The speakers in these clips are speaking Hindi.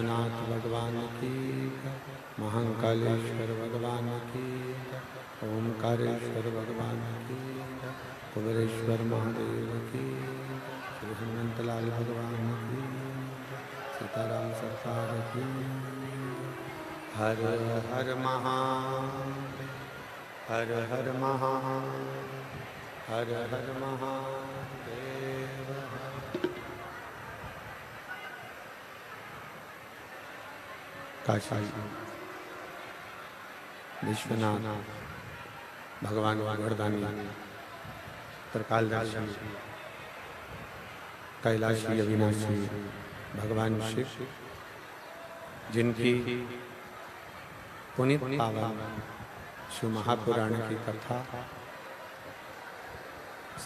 विश्वनाथ भगवान की जय, महाकालेश्वर भगवान की जय, ओमकारेश्वर भगवान की जय, कुबेरेश्वर महादेव की जय, श्री हनुमंतलाल भगवान की जय, सीताराम सरकार की जय। हर हर महादेव, हर हर महादेव, हर हर महादेव। काशी विश्वनाथ भगवान वागर्दानी त्रिकालदर्शी कैलाशी अविनाशी भगवान शिव, जिनकी पुनीत पावन शिव महापुराण की कथा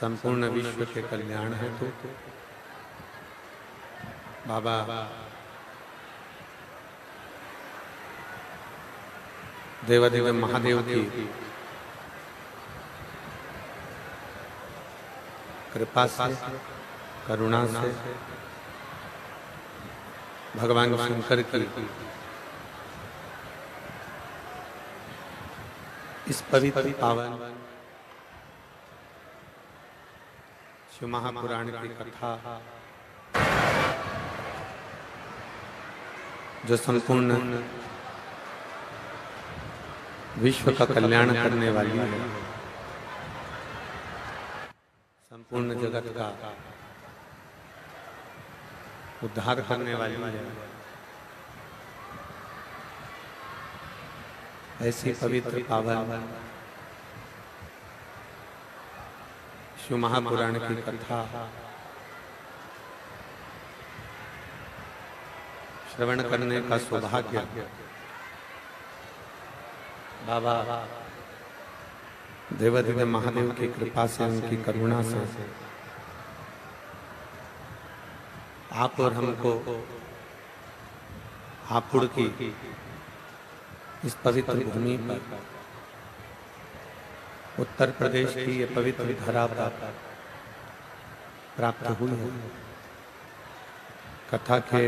संपूर्ण विश्व के कल्याण हेतु बाबा देवादेव महादेव की कृपा से, करुणा से, भगवान शंकर की इस पवित्र पावन शिव महापुराण की कथा जो संपूर्ण विश्व का कल्याण करने वाली है, संपूर्ण जगत का उद्धार करने वाली है, ऐसी पवित्र पावन शिव महापुराण की कथा श्रवण करने का सौभाग्य बाबा देवादिदेव महादेव की कृपा से, उनकी करुणा से आप और हमको हापुड़ की इस पवित्र भूमि पर, उत्तर प्रदेश की ये पवित्र धरा पर प्राप्त हुई है। कथा के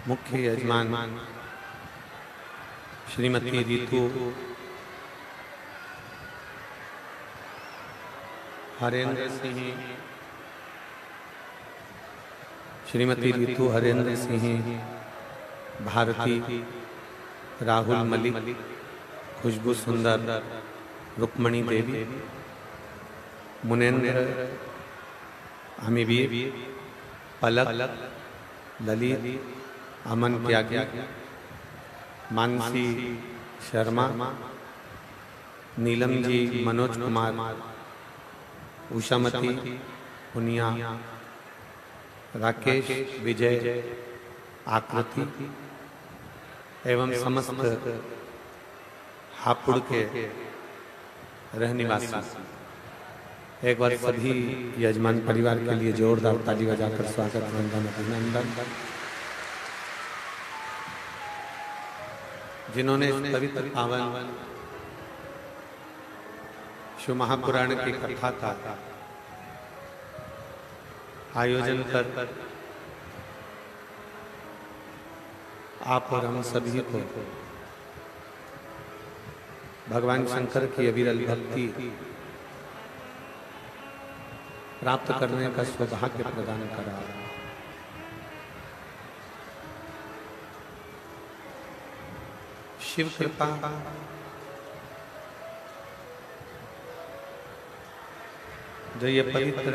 मुख्य यजमान श्रीमती रीतु हरेंद्र सिंह, श्रीमती रीतु हरेंद्र सिंह, भारती, राहुल मलिक, खुशबू सुंदर, रुक्मणी देवी, मुनेन्द्र, हमीबीर, पलक, ललित, अमन त्यागी, मानसी शर्मा, नीलम जी, मनोज कुमार, उषामती, पुनिया, राकेश, विजय, आकृति एवं समस्त हापुड़ के रहनिवासी, एक बार सभी यजमान परिवार के लिए जोरदार ताली बजाकर स्वागत, वंदन, अभिनंदन। जिन्होंने इस पवित्र पावन शिव महापुराण की कथा का आयोजन कर आप और हम सभी को भगवान शंकर की अविरल भक्ति प्राप्त करने का सौभाग्य प्रदान करा। शिव कृपा जो ये पवित्र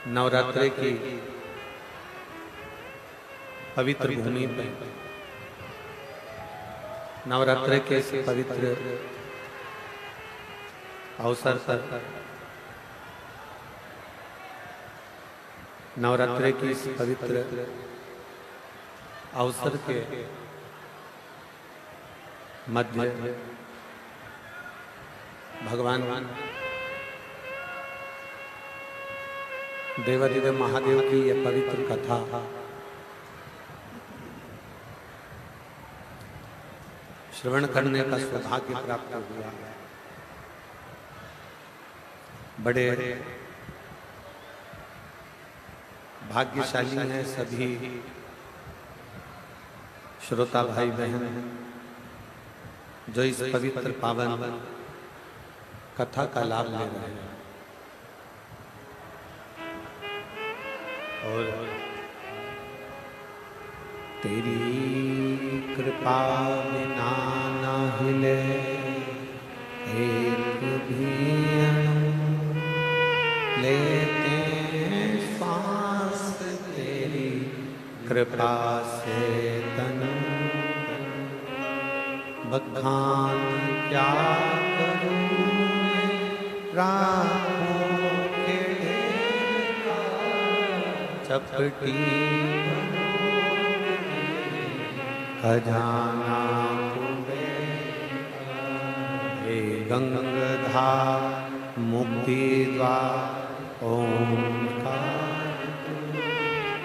नवरात्रि की पवित्र भूमि पर, नवरात्रि के इस पवित्र अवसर पर, नवरात्रि की इस पवित्र अवसर के मध्य भगवान देवादिदेव महादेव की यह पवित्र कथा श्रवण करने का सौभाग्य प्राप्त हुआ। बड़े भाग्यशाली हैं सभी श्रोता भाई बहन जो इस पवित्र पावन कथा का लाभ ले रहे हैं। और तेरी कृपा बिना न हिले एक भी अणु, लेते सांस तेरी कृपा से तनु। बखान क्या करूं राहों के चपटी खजाना कुबे। हे गंगाधार मुक्ति द्वार ओंकार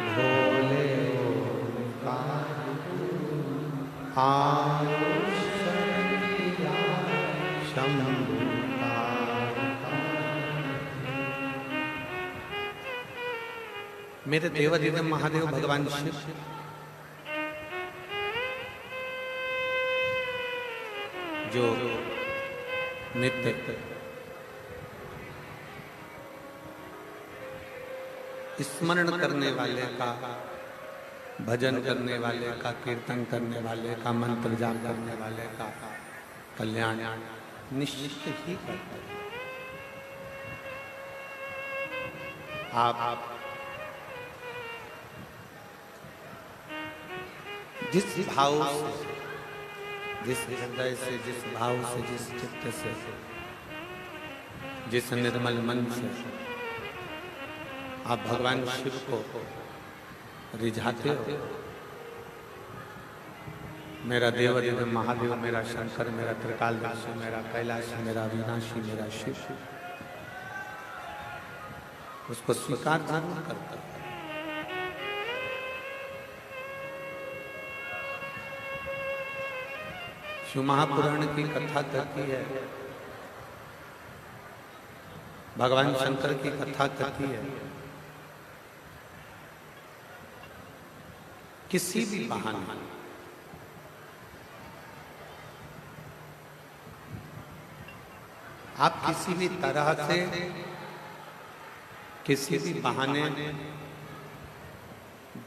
भोले ओंकार आयुष शंभु। मेरे देवाधिदेव महादेव भगवान शिव जो नित्य स्मरण करने वाले का, भजन करने वाले का, कीर्तन करने वाले का, मंत्र जाप करने वाले का कल्याण निश्चित ही करते हैं। आप जिस भाव से, जिस हृदय से, जिस भाव से, जिस चित्त से, जिस निर्मल मन से आप भगवान शिव को रिझाते हो, मेरा देवाधिदेव महादेव, मेरा शंकर, मेरा त्रिकालदर्शी, मेरा कैलाशी, मेरा अविनाशी, मेरा शिव, उसको स्वीकार जरूर करता है। शिव महापुराण की कथा कहती है, भगवान शंकर की कथा कहती है, किसी भी बहाने आप किसी भी तरह से, किसी भी बहाने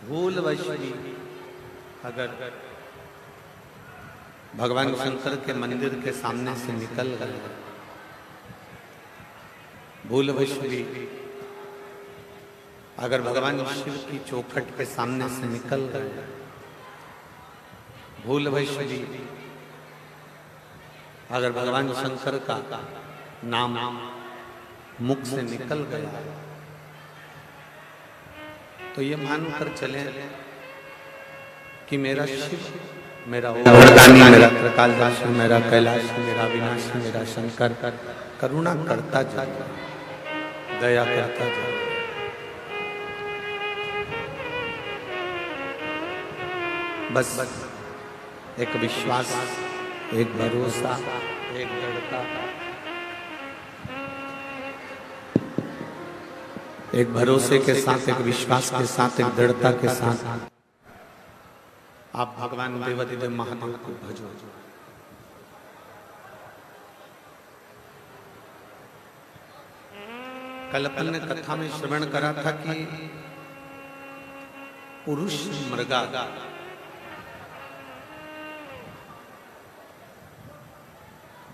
भूलवश भी अगर भगवान शंकर के मंदिर के सामने से निकल गए, भूलवश भी अगर भगवान शिव की चौखट के सामने से निकल गए, भूलवश भी अगर भगवान शंकर का नाम मुख से निकल गया, तो ये मानकर चले कि मेरा शिव, मेरा वरदानी, मेरा त्रिकालदर्शी, मेरा कैलाशी, मेरा अविनाशी, मेरा शंकर करुणा करता जाए, दया करता जाए। बस एक विश्वास, एक भरोसा, एक दृढ़ता, एक भरोसे के साथ, एक विश्वास के साथ, एक दृढ़ता के साथ आप भगवान देवाधिदेव महादेव को भजो। कल अपन ने कथा में श्रवण करा था कि पुरुष मृगा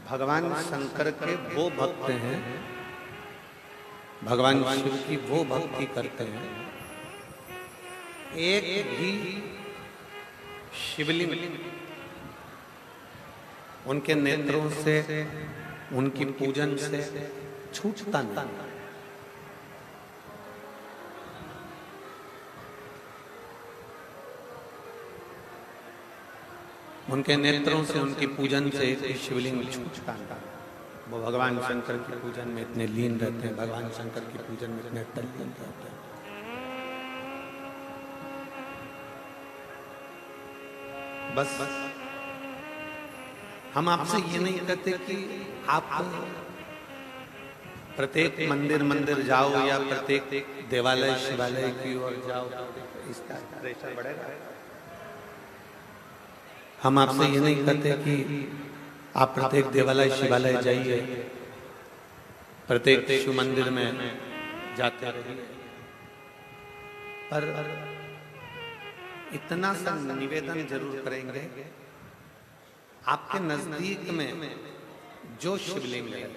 भगवान शंकर के वो भक्त हैं, भगवान शिव की वो भक्ति करते हैं, एक भी शिवलिंग उनके नेत्रों से, उनकी पूजन से छूटता नहीं। उनके नेत्रों से, उनकी पूजन से शिवलिंग छूटता नहीं। वो भगवान शंकर की पूजन में इतने लीन रहते हैं, भगवान शंकर की पूजन में इतने तल्लीन रहते हैं। बस हम आपसे ये नहीं कहते कि आप प्रत्येक मंदिर मंदिर जाओ या प्रत्येक देवालय शिवालय की ओर जाओ, इसका प्रेशर बढ़ेगा। हम आपसे ये नहीं कहते कि आप प्रत्येक देवालय शिवालय जाइए, प्रत्येक शिव मंदिर में जाते रहिए, पर इतना सा निवेदन जरूर करेंगे, आपके नजदीक में जो शिवलिंग है,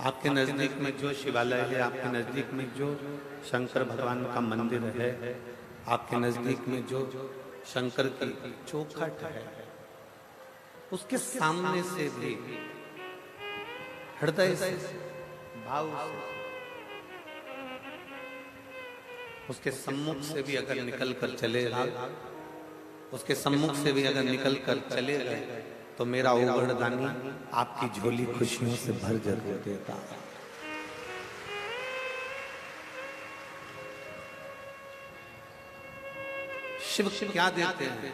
आपके नजदीक में जो शिवालय है, आपके नजदीक में जो शंकर भगवान का मंदिर है, आपके नजदीक में जो शंकर की चौखट है, उसके सामने से भी हृदय से, भाव से, उसके सम्मुख से भी अगर निकल कर चले गए, उसके सम्मुख से भी अगर निकल कर चले गए, तो मेरा ओगढ़दानी आपकी झोली खुशियों से भर जरूर देता। शिव क्या देते हैं?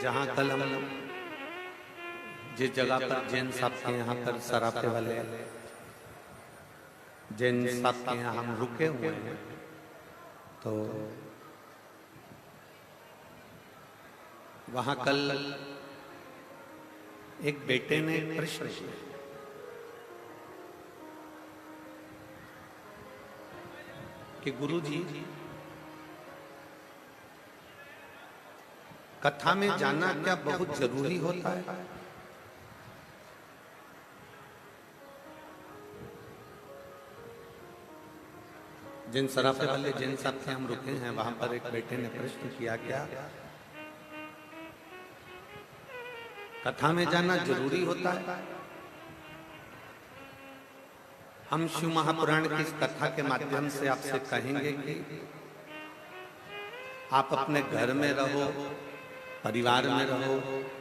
जहां कल हम जिस जगह पर जैन साहब के यहाँ पर सराफे वाले जैन साहब के यहाँ हम रुके हुए हैं, तो वहां कल एक बेटे ने प्रश्न किया कि गुरुजी, कथा में जाना क्या बहुत जरूरी होता है? जिन सराफे वाले जिन साहब से हम रुके हैं, वहां पर एक बेटे ने प्रश्न किया, क्या कथा में जाना जरूरी होता है? हम शिव महापुराण की इस कथा के माध्यम से आपसे कहेंगे कि आप अपने घर में रहो, परिवार में रहो,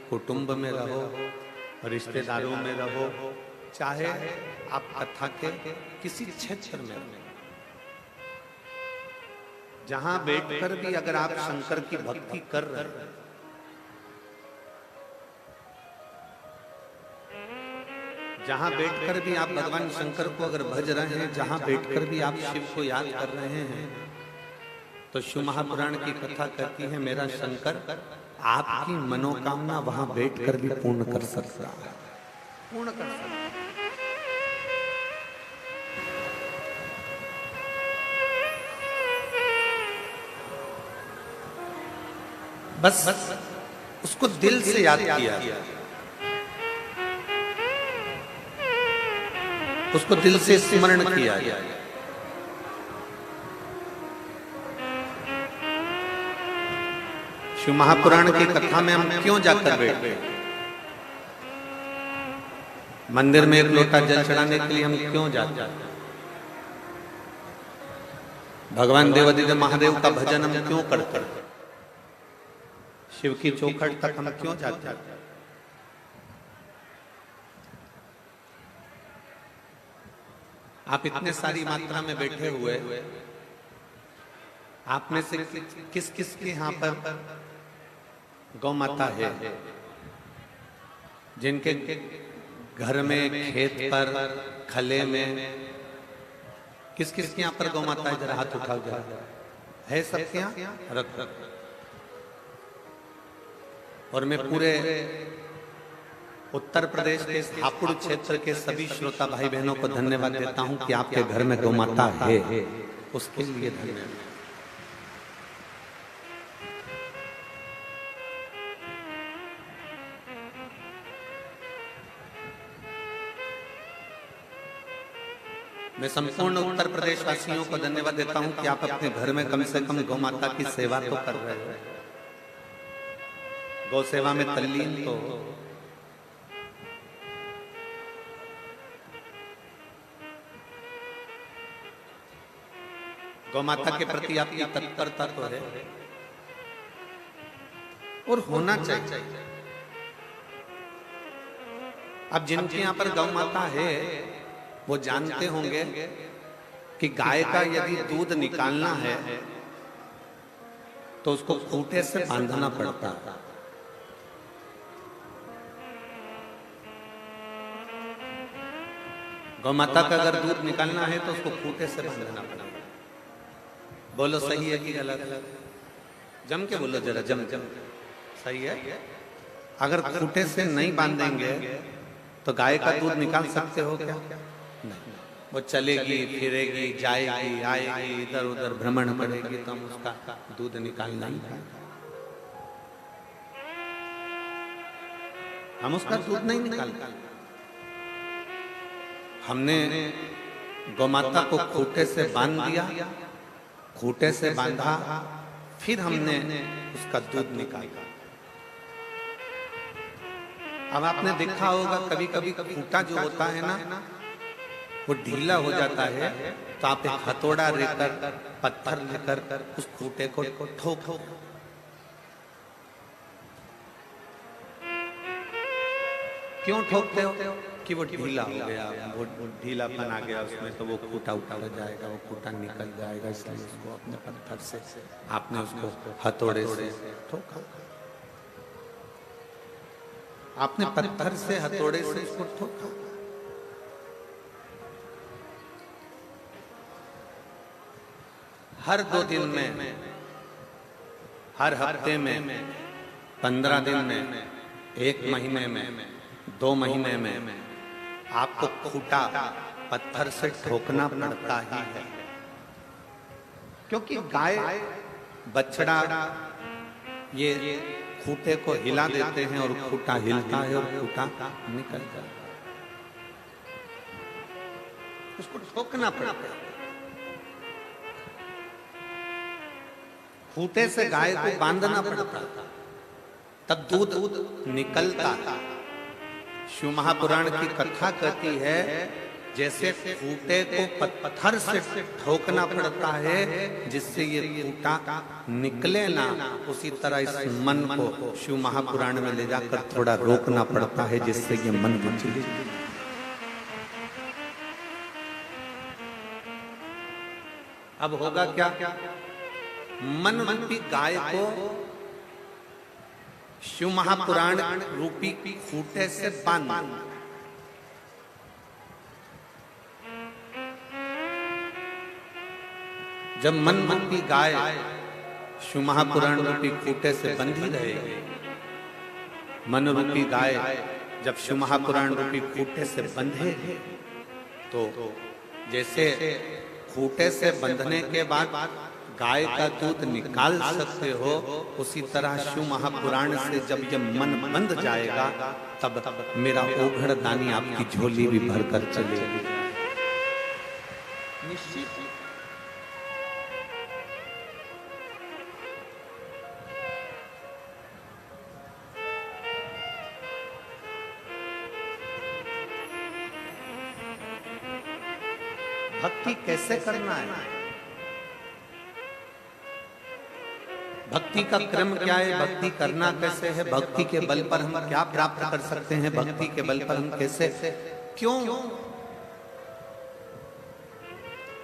कुटुंब में रहो, रिश्तेदारों में रहो, चाहे आप कथा के किसी क्षेत्र में रहो, जहां बैठकर भी अगर आप शंकर की भक्ति कर रहे हैं, जहां बैठकर भी आप भगवान शंकर को अगर भज रहे हैं, जहां बैठकर भी आप शिव को याद कर रहे हैं, तो शिव महापुराण की कथा कहती है मेरा शंकर आपकी मनोकामना वहां बैठकर भी पूर्ण कर सकता है, पूर्ण कर सकता है। बस उसको दिल से याद किया, उसको दिल से स्मरण किया। शिव महापुराण की कथा में हम क्यों जाकर बैठे? मंदिर में एक लोटा जल चढ़ाने के लिए हम क्यों जाते? भगवान देवादिदेव महादेव का भजन हम क्यों करते? शिव की चौखट तक हम क्यों जाते? आप इतने सारी मात्रा में बैठे हुए, आप में से किस किस के यहाँ पर गौ माता है? जिनके घर में, खेत पर, खले में, किस किस के यहाँ पर गौ माता है? जरा हाथ उठाओ, जरा है सबके यहाँ? रख। और मैं पूरे उत्तर प्रदेश के हापुड़ क्षेत्र के सभी श्रोता भाई बहनों को धन्यवाद देता हूं कि आपके घर में गौ माता है, उसके लिए धन्यवाद। मैं संपूर्ण उत्तर प्रदेश वासियों को धन्यवाद देता हूं कि आप अपने घर में कम से कम गौ माता की सेवा तो कर रहे हो, गौ सेवा में तल्लीन तो। गौ माता के प्रति आपकी तत्परता तो है और होना चाहिए। अब जिनके यहाँ पर गौ माता है वो जानते होंगे कि गाय का यदि दूध निकालना है तो उसको खूंटे से बांधना पड़ता है। गौ माता का अगर दूध निकालना है तो उसको खूंटे से बांधना पड़ेगा। बोलो सही है कि गलत? जम के बोलो जरा, जम जम। सही है? अगर खूंटे से नहीं बांधेंगे तो गाय का दूध निकाल सकते हो क्या? नहीं। वो चलेगी, फिरेगी, जाएगी, आएगी, इधर उधर भ्रमण करेगी, तो हम उसका दूध निकालना ही है। हम उसका दूध नहीं निकालते। हमने गौमाता को खूंटे से बांध दिया, खूंटे से बांधा, फिर हमने उसका दूध निकाला। अब आपने देखा होगा कभी कभी खूंटा जो होता है ना, वो ढीला हो जाता है, तो आप एक हथौड़ा लेकर, पत्थर लेकर उस खूंटे को ठोको। क्यों ठोकते हो? कि वो ढीला हो गया, वो ढीलापन आ गया उसमें, तो वो खूंटा उठा जाएगा, वो खूंटा निकल जाएगा, इसलिए उसको अपने पत्थर से आपने उसको हथौड़े से ठोका। आपने पत्थर से, हथौड़े से उसको ठोका। हर 2 दिन में, हर हफ्ते में, 15 दिन में, 1 महीने में, 2 महीने में आपको खूंटा पत्थर से ठोकना पड़ता ही है। क्योंकि गाय, बछड़ा ये खूंटे को हिला देते हैं और खूंटा हिलता है और खूंटा निकल जाता है। उसको ठोकना पड़ता है। खूंटे से गाय को बांधना पड़ता, तब दूध निकलता। शिव महापुराण की कथा कहती है, जैसे खूंटे को पत्थर से ठोकना पड़ता है जिससे ये खूंटा निकले ना, उसी तरह इस मन को शिव महापुराण में ले जाकर थोड़ा रोकना पड़ता है जिससे ये मन रुचि। अब होगा क्या? मन रूपी गाय को शिव महापुराण रूपी खूंटे से बांध। जब मन रूपी गाय शिव महापुराण रूपी खूंटे से बंधी रहेगी, मन रूपी गाय जब शिव महापुराण रूपी खूंटे से बंधे, तो जैसे खूंटे से बंधने के बाद गाय का दूध निकाल सकते हो, उसी तरह शिव महापुराण से जब ये मन बंध जाएगा, तब मेरा ओघड़ दानी आपकी झोली भी भरकर चलेगी। निश्चित। भक्ति कैसे करना है? भक्ति का क्रम क्या है? भक्ति करना कैसे है? भक्ति के बल पर हम क्या प्राप्त कर सकते हैं? भक्ति के बल पर हम कैसे, क्यों?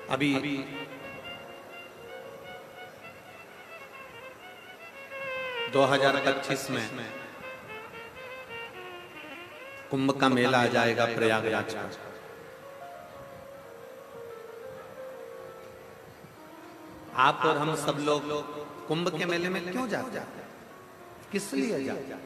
अभी 2025 में कुंभ का मेला आ जाएगा प्रयागराज का। आप और हम सब लोग कुंभ के मेले में क्यों जाते हैं? किस लिए जाते हैं?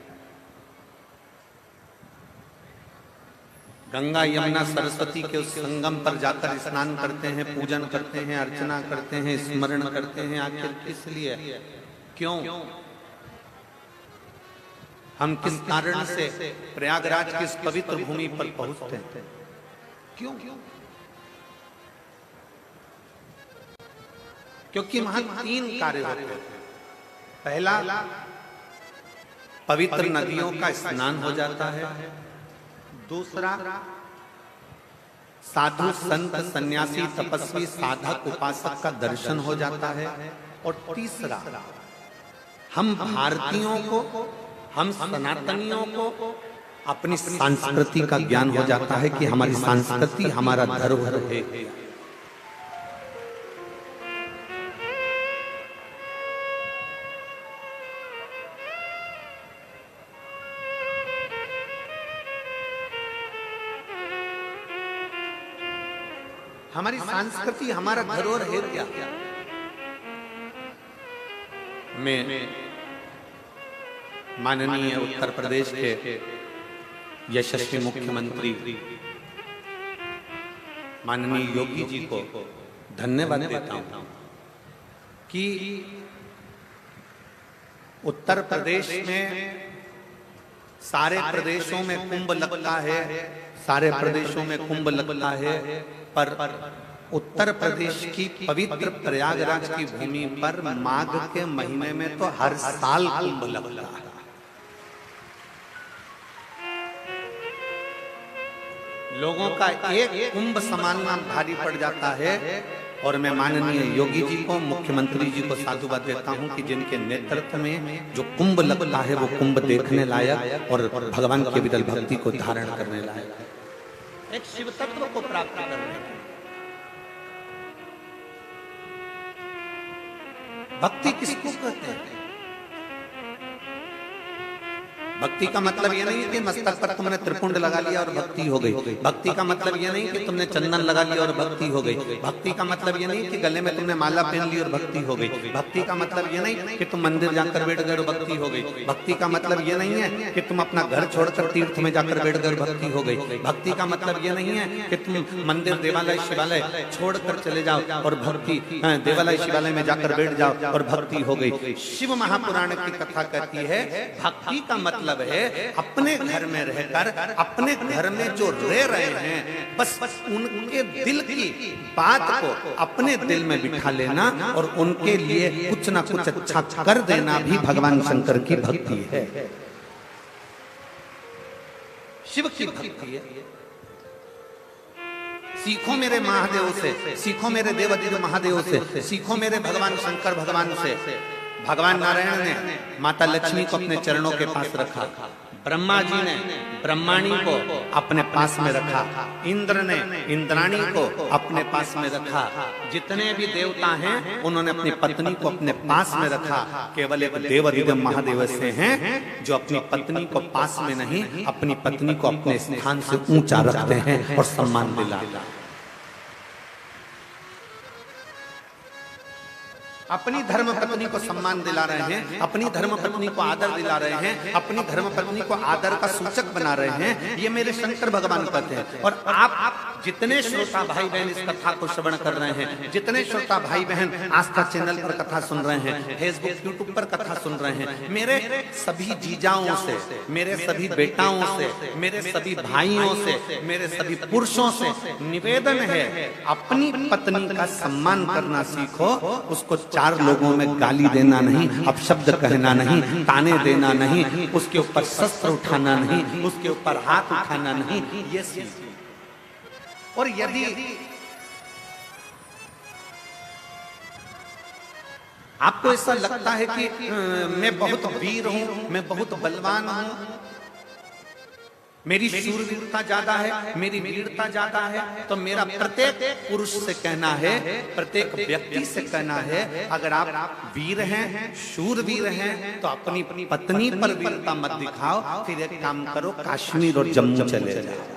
गंगा यमुना सरस्वती के उस संगम पर जाकर स्नान करते हैं, पूजन करते हैं, अर्चना करते हैं, स्मरण करते हैं। आखिर किस लिए, क्यों? हम किस कारण से प्रयागराज की इस पवित्र भूमि पर पहुंचते हैं? क्यों? क्योंकि वहां 3 कार्य होते हैं। पहला, पवित्र नदियों का स्नान हो जाता है। दूसरा, साधु संत सन्यासी तपस्वी साधक उपासक का दर्शन हो जाता है। और तीसरा, हम भारतीयों को, हम सनातनियों को अपनी संस्कृति का ज्ञान हो जाता है कि हमारी संस्कृति हमारा धरोहर है। हमारी संस्कृति, हमारा धरोहर है क्या? मैं माननीय उत्तर प्रदेश के यशस्वी मुख्यमंत्री माननीय योगी जी को धन्यवाद देता हूं कि उत्तर प्रदेश में सारे प्रदेशों में कुंभ लगता है, सारे प्रदेशों में कुंभ लगता है, पर उत्तर प्रदेश की पवित्र प्रयागराज की भूमि पर माघ के महीने में तो हर साल कुंभ लगता है। लोगों का एक कुंभ संभालना भारी पड़ जाता है। और मैं माननीय योगी जी को, मुख्यमंत्री जी को साधुवाद देता हूं कि जिनके नेतृत्व में जो कुंभ लगता है वो कुंभ देखने लायक और भगवान के विदल भक्ति को धारण करने लायक है, एक शिव तत्व को प्राप्त करने। भक्ति किसको कहते हैं? भक्ति का मतलब यह नहीं कि मस्तक पर तुमने त्रिपुंड लगा लिया और भक्ति हो गई। भक्ति का मतलब यह नहीं कि तुमने चंदन लगा लिया और भक्ति हो गई। भक्ति का मतलब यह नहीं कि गले में तुमने माला पहन ली और भक्ति हो गई। भक्ति का मतलब यह नहीं कि तुम मंदिर जाकर बैठ गए और भक्ति हो गई। भक्ति का मतलब यह नहीं है कि तुम अपना घर छोड़कर तीर्थ में जाकर बैठ गए और भक्ति हो गई। भक्ति का मतलब यह नहीं है कि तुम मंदिर, देवालय, शिवालय छोड़कर चले जाओ और भक्ति, देवालय शिवालय में जाकर बैठ जाओ और भक्ति हो गई। शिव महापुराण की कथा कहती है भक्ति का मतलब है अपने घर में रहकर, अपने घर में जो रह रहे हैं, बस उनके दिल की बात को अपने दिल में बिठा लेना और उनके लिए कुछ ना कुछ अच्छा कर देना भी भगवान शंकर की भक्ति है, शिव की भक्ति है। सीखो मेरे महादेव से, सीखो मेरे देवादिदेव महादेव से, सीखो मेरे भगवान शंकर भगवान से। भगवान नारायण ने माता लक्ष्मी को अपने चरणों के पास रखा, ब्रह्मा जी ने ब्रह्माणी को अपने पास में रखा, इंद्र ने इंद्राणी को अपने पास में रखा, जितने भी देवता हैं उन्होंने अपनी पत्नी को अपने पास में रखा। केवल एक देवादिदेव महादेव से हैं जो अपनी पत्नी को पास में नहीं, अपनी पत्नी को अपने स्थान से ऊंचा रखते हैं और सम्मान दिलाते हैं। अपनी धर्म पत्नी को सम्मान दिला रहे हैं, अपनी धर्म पत्नी को आदर दिला रहे हैं, अपनी धर्म पत्नी को आदर का सूचक बना रहे हैं, ये मेरे शंकर भगवान कहते हैं। और आप जितने श्रोता भाई बहन इस कथा को श्रवण कर रहे हैं, जितने श्रोता भाई बहन आस्था चैनल पर कथा सुन रहे हैं, फेसबुक यूट्यूब पर कथा सुन रहे हैं, मेरे सभी जीजाओं से, मेरे सभी बेटाओं से, मेरे सभी भाइयों से, मेरे सभी पुरुषों से निवेदन है, अपनी पत्नी का सम्मान करना सीखो। उसको चार लोगों में गाली देना नहीं, अपशब्द कहना नहीं, ताने देना नहीं, उसके ऊपर शस्त्र उठाना नहीं, उसके ऊपर हाथ उठाना नहीं, ये सीखो। और यदि आपको ऐसा लगता है कि मैं बहुत वीर हूं, मैं बहुत बलवान हूं, मेरी शूरवीरता ज्यादा है, मेरी वीरता ज्यादा है, तो मेरा प्रत्येक पुरुष से कहना है, प्रत्येक व्यक्ति से कहना है, अगर आप वीर हैं, शूरवीर हैं, तो अपनी पत्नी पर वीरता मत दिखाओ। फिर एक काम करो, कश्मीर और जम्मू चले जाओ।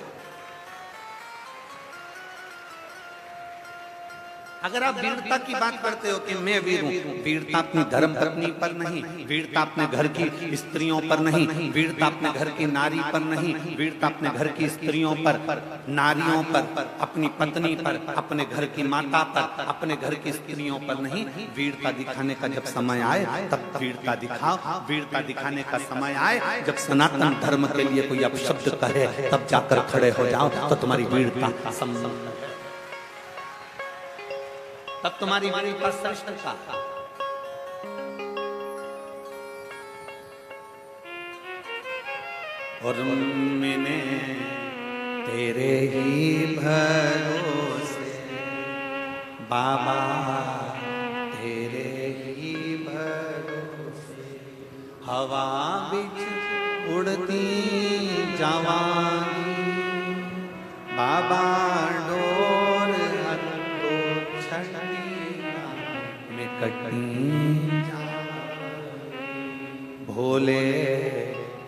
अगर आप वीरता की बात करते हो कि मैं वीर हूं, वीरता अपनी धर्म पत्नी पर नहीं, वीरता अपने घर की स्त्रियों पर नहीं, वीरता अपने घर की नारी पर नहीं, वीरता अपने घर की स्त्रियों पर, नारियों पर, अपनी पत्नी पर, अपने घर की माता पर, अपने घर की स्त्रियों पर नहीं। वीरता दिखाने का जब समय आए तब वीरता दिखाओ। वीरता दिखाने का समय आए जब सनातन धर्म के लिए कोई अपशब्द कहे तब जाकर खड़े हो जाओ, तो तुम्हारी वीरता संभव, तब तुम्हारी वीरता श्रेष्ठता। और मैंने तेरे ही भरोसे बाबा, तेरे ही भरोसे हवा बिच उड़ती जवानी बाबा, डोर में कटी भोले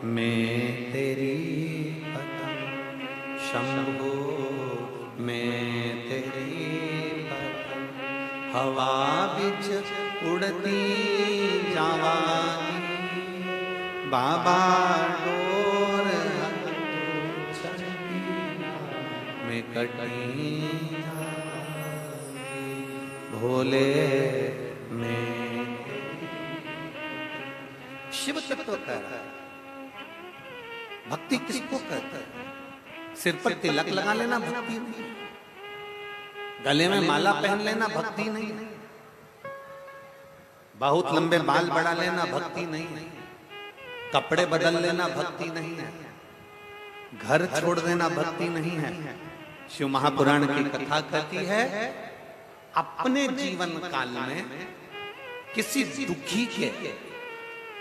में तेरी पतंग, शंभू में तेरी हवा बिच उड़ती जावागी बाबा डोर में कटी भोले में। शिव तत्व कह रहा है भक्ति किसको कहता है? सिर पर तिलक लगा लेना भक्ति नहीं, गले में माला पहन लेना भक्ति नहीं, बहुत लंबे बाल बढ़ा लेना भक्ति नहीं, कपड़े बदल लेना भक्ति नहीं है, घर छोड़ देना भक्ति नहीं है। शिव महापुराण की कथा कहती है अपने जीवन काल में किसी दुखी के,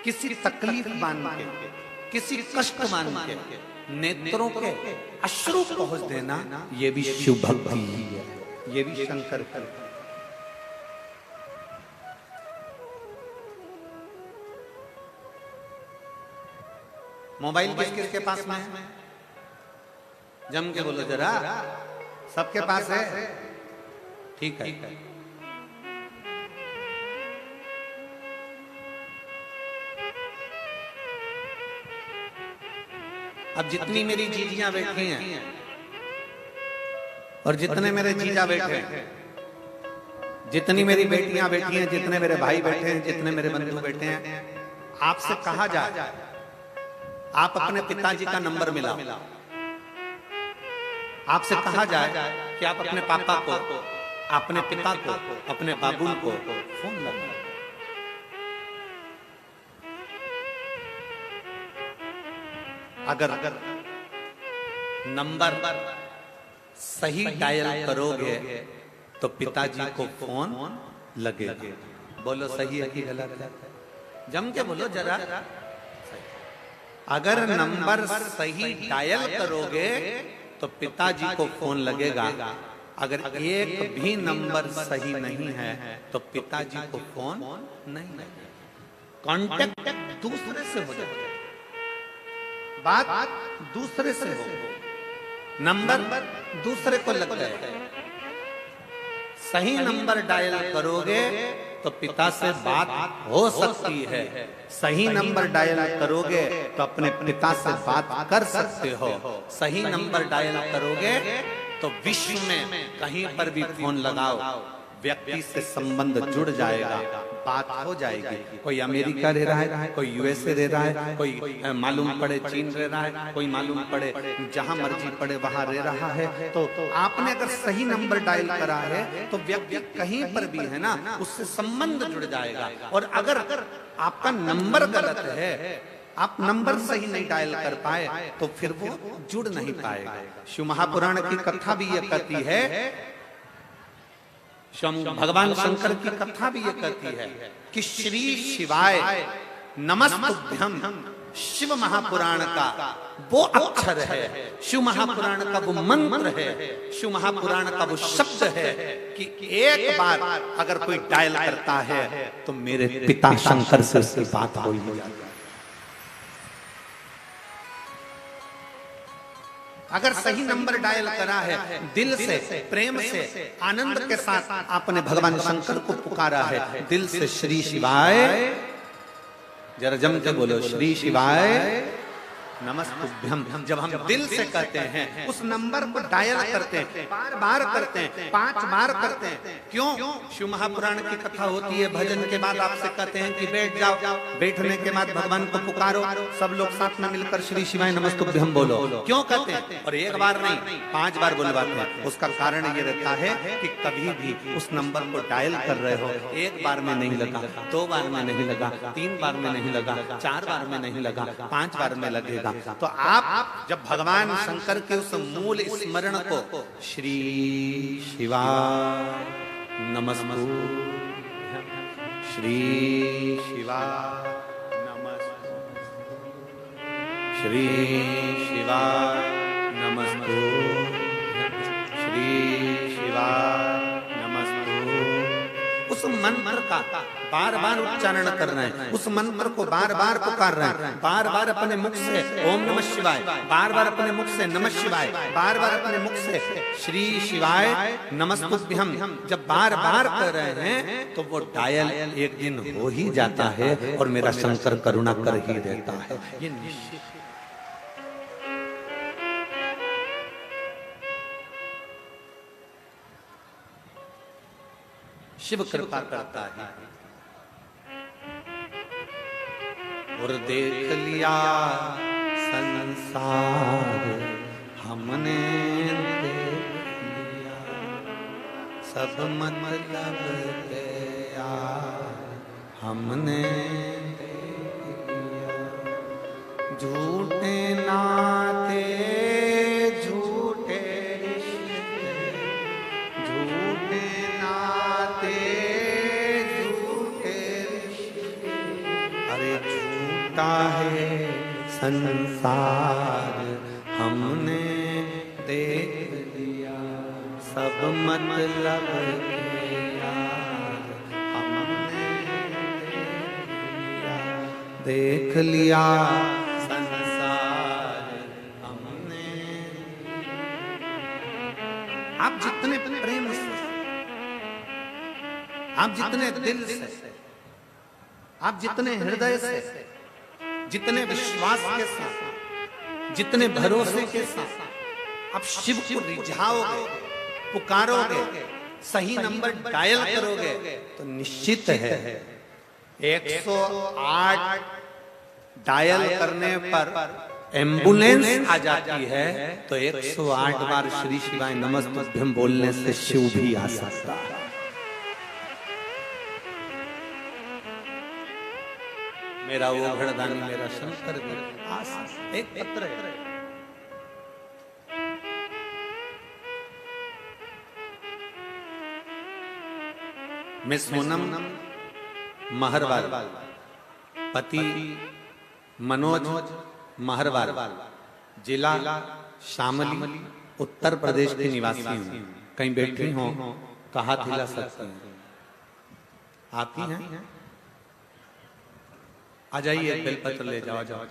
किसी तकलीफ मान के, किसी कष्ट मान के नेत्रों के अश्रु पहुंच देना, ये भी शिव भक्ति है, ये भी शंकर कर। मोबाइल किस किसके पास में है? जम के बोलो जरा, सबके पास है? ठीक है। अब जितनी मेरी जीजियां बैठी हैं और जितने मेरे जीजा बैठे हैं, जितनी मेरी बेटियां बैठी हैं, जितने मेरे भाई बैठे हैं, जितने मेरे बंधु बैठे हैं, आपसे कहा जाए आप अपने पिताजी का नंबर मिलाओ। आपसे कहा जाए कि आप अपने पापा को, अपने पिता को, अपने बाबू को फोन लगाओ। अगर नंबर सही डायल करोगे तो पिताजी को फोन लगेगा। बोलो सही है कि गलत है? जम के बोलो जरा। अगर नंबर सही डायल करोगे तो पिताजी को फोन लगेगा। अगर एक भी नंबर सही नहीं है तो पिताजी को फोन नहीं लगेगा। कांटेक्ट दूसरे से हो जाएगा, बात दूसरे से हो, नंबर दूसरे को लग जाएगा। सही नंबर डायल करोगे तो पिता से बात हो सकती है, सही नंबर डायल करोगे तो अपने पिता से बात कर सकते हो। सही नंबर डायल करोगे तो विश्व में कहीं पर भी फोन लगाओ, व्यक्ति से संबंध जुड़ जाएगा, बात हो जाएगी। कोई अमेरिका रह रहा है, कोई यूएसए रह रहा है, कोई मालूम पड़े चीन रह रहा है, कोई मालूम पड़े जहां मर्जी पड़े वहां रह रहा है, तो आपने अगर सही नंबर डायल करा है तो व्यक्ति कहीं पर भी है ना, उससे संबंध जुड़ जाएगा। और अगर आपका नंबर गलत है, आप नंबर सही नहीं डायल कर पाए तो फिर वो जुड़ नहीं पाएगा। शिव महापुराण की कथा भी ये कहती है, भगवान शंकर की कथा भी ये कहती है कि श्री शिवाय नमस्तुभ्यम शिव महापुराण का वो अक्षर है, शिव महापुराण का वो मंत्र है, शिव महापुराण का वो शब्द है कि एक बार अगर कोई डायल करता है तो मेरे पिता शंकर से उसकी बात हो ही जाती है। अगर सही नंबर डायल करा है, दिल से, प्रेम से, आनंद के साथ आपने भगवान शंकर को पुकारा है, दिल से श्री शिवाय, जरा जम के बोलो श्री शिवाय नमस्तुभ्यम। जब हम दिल से कहते हैं, उस नंबर को डायल करते हैं, बार बार करते हैं, 5 बार करते हैं। क्यों? शिव महापुराण की कथा होती है, भजन के बाद आपसे कहते हैं कि बैठ जाओ, बैठने के बाद भगवान को पुकारो, सब लोग साथ में मिलकर श्री शिवाय नमस्तुभ्यम बोलो। क्यों कहते हैं? और एक बार नहीं, 5 बार बुलवाते हैं। उसका कारण ये रहता है कि कभी भी उस नंबर को डायल कर रहे हो, एक बार में नहीं लगा, 2 बार में नहीं लगा, 3 बार में नहीं लगा, 4 बार में नहीं लगा, 5 बार में लगेगा। तो आप जब भगवान शंकर के उस मूल स्मरण को श्री शिवाय नमस्तुभ्यम, श्री शिवाय नमस्तुभ्यम, श्री शिवाय नमस्तुभ्यम, श्री शिवाय नमस्तुभ्यम, उस मंत्र का बार बार उच्चारण कर रहे हैं, उस मंत्र को बार बार पुकार रहे हैं, बार बार अपने मुख से ओम नमः शिवाय, बार बार अपने मुख से नमः शिवाय, बार बार अपने मुख से श्री शिवाय नमस्तुभ्यम जब बार बार कर रहे हैं तो वो डायल एक दिन हो ही जाता है और मेरा शंकर करुणा कर ही देता है। ये निश्चित शिव कृपा करता है। और देख लिया संसार हमने, देख लिया सब मतलब के यार हमने, देख लिया झूठे नाते झूठे रिश्ते, झूठे नाते झूठे रिश्ते, अरे झूठा है संसार हमने देख लिया सब मतलब के यार हमने देख लिया संसार हमने। आप जितने प्रेम से, आप जितने दिल से, आप जितने हृदय से, जितने विश्वास के साथ, जितने भरोसे के साथ आप शिव को रिझाओगे, पुकारोगे, सही नंबर डायल करोगे तो निश्चित है 108 डायल करने पर एम्बुलेंस आ जाती है तो 108 बार श्री शिवाय नमस्तुभ्यम बोलने से शिव भी आ सकता है। मेरा वो घड़दानी मेरा शंकर भी आस। एक पत्र है, मैं सोनम महरवाल, पति मनोज महरवाल, जिला शामली, उत्तर प्रदेश के निवासी हूँ। कहीं बैठी हो कहा थिला सकती हैं, आती हैं, आ जाइए बेलपत्र ले जाओ, जाओ।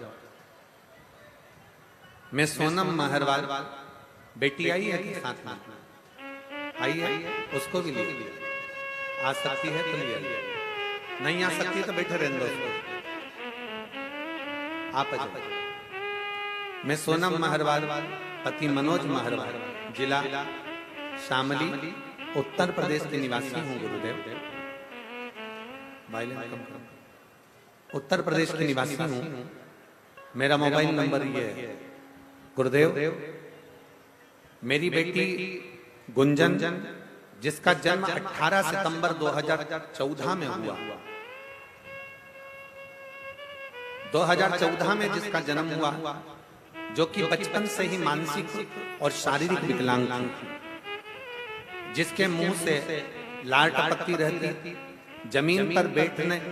मैं सोनम महरवाल, बेटी आई है कि साथ में आई है, उसको भी ले आ सकती है तो ले, नहीं आ सकती तो बैठे रहने दो उसको। आप आ जाओ। मैं सोनम महरवाल, पति मनोज महरवाल, जिला शामली, उत्तर प्रदेश के निवासी हूँ। गुरुदेव उत्तर प्रदेश के निवासी हूँ। मेरा मोबाइल नंबर ये है। गुरुदेव, मेरी बेटी गुंजन, जिसका जन्म 18 सितंबर 2014 में हुआ, 2014 में जिसका जन्म हुआ, जो कि बचपन से ही मानसिक और शारीरिक विकलांग थी, जिसके मुंह से लार टपकती रहती, जमीन पर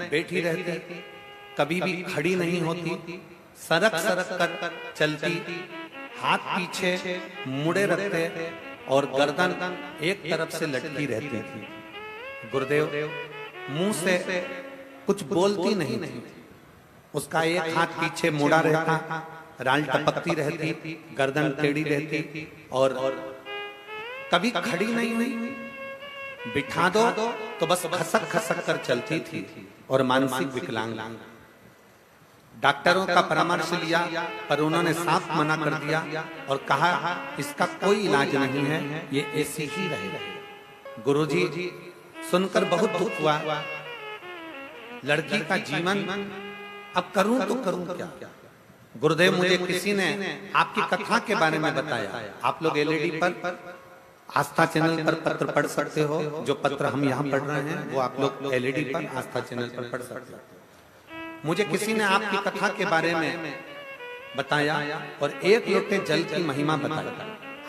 बैठी रहती, कभी भी खड़ी नहीं होती, सरक सरक कर चलती, हाथ पीछे मुड़े रखते और गर्दन एक तरफ से लटकी रहती थी। गुरुदेव, मुंह से कुछ बोलती नहीं थी, उसका एक हाथ पीछे मुड़ा रहता, राल टपकती रहती, गर्दन टेढ़ी रहती और कभी खड़ी नहीं हुई, बिठा दो तो बस खसक खसक कर चलती थी और मानसिक विकलांग। डॉक्टरों का परामर्श लिया पर उन्होंने साफ मना कर दिया और कहा इसका कोई इलाज नहीं है, ये ऐसी ही रहेगा। गुरुजी, सुनकर बहुत दुख हुआ। लड़की का जीवन अब करूं तो करूं क्या? गुरुदेव, मुझे किसी ने आपकी कथा के बारे में बताया। आप लोग एलईडी पर आस्था चैनल पर पत्र पढ़ सकते हो। जो पत्र हम यहाँ पढ़ रहे हैं वो आप लोग एलईडी पर आस्था चैनल पर पढ़ सकते हो। मुझे किसी ने आपकी कथा के बारे में बताया और एक लोटे जल की महिमा बताई।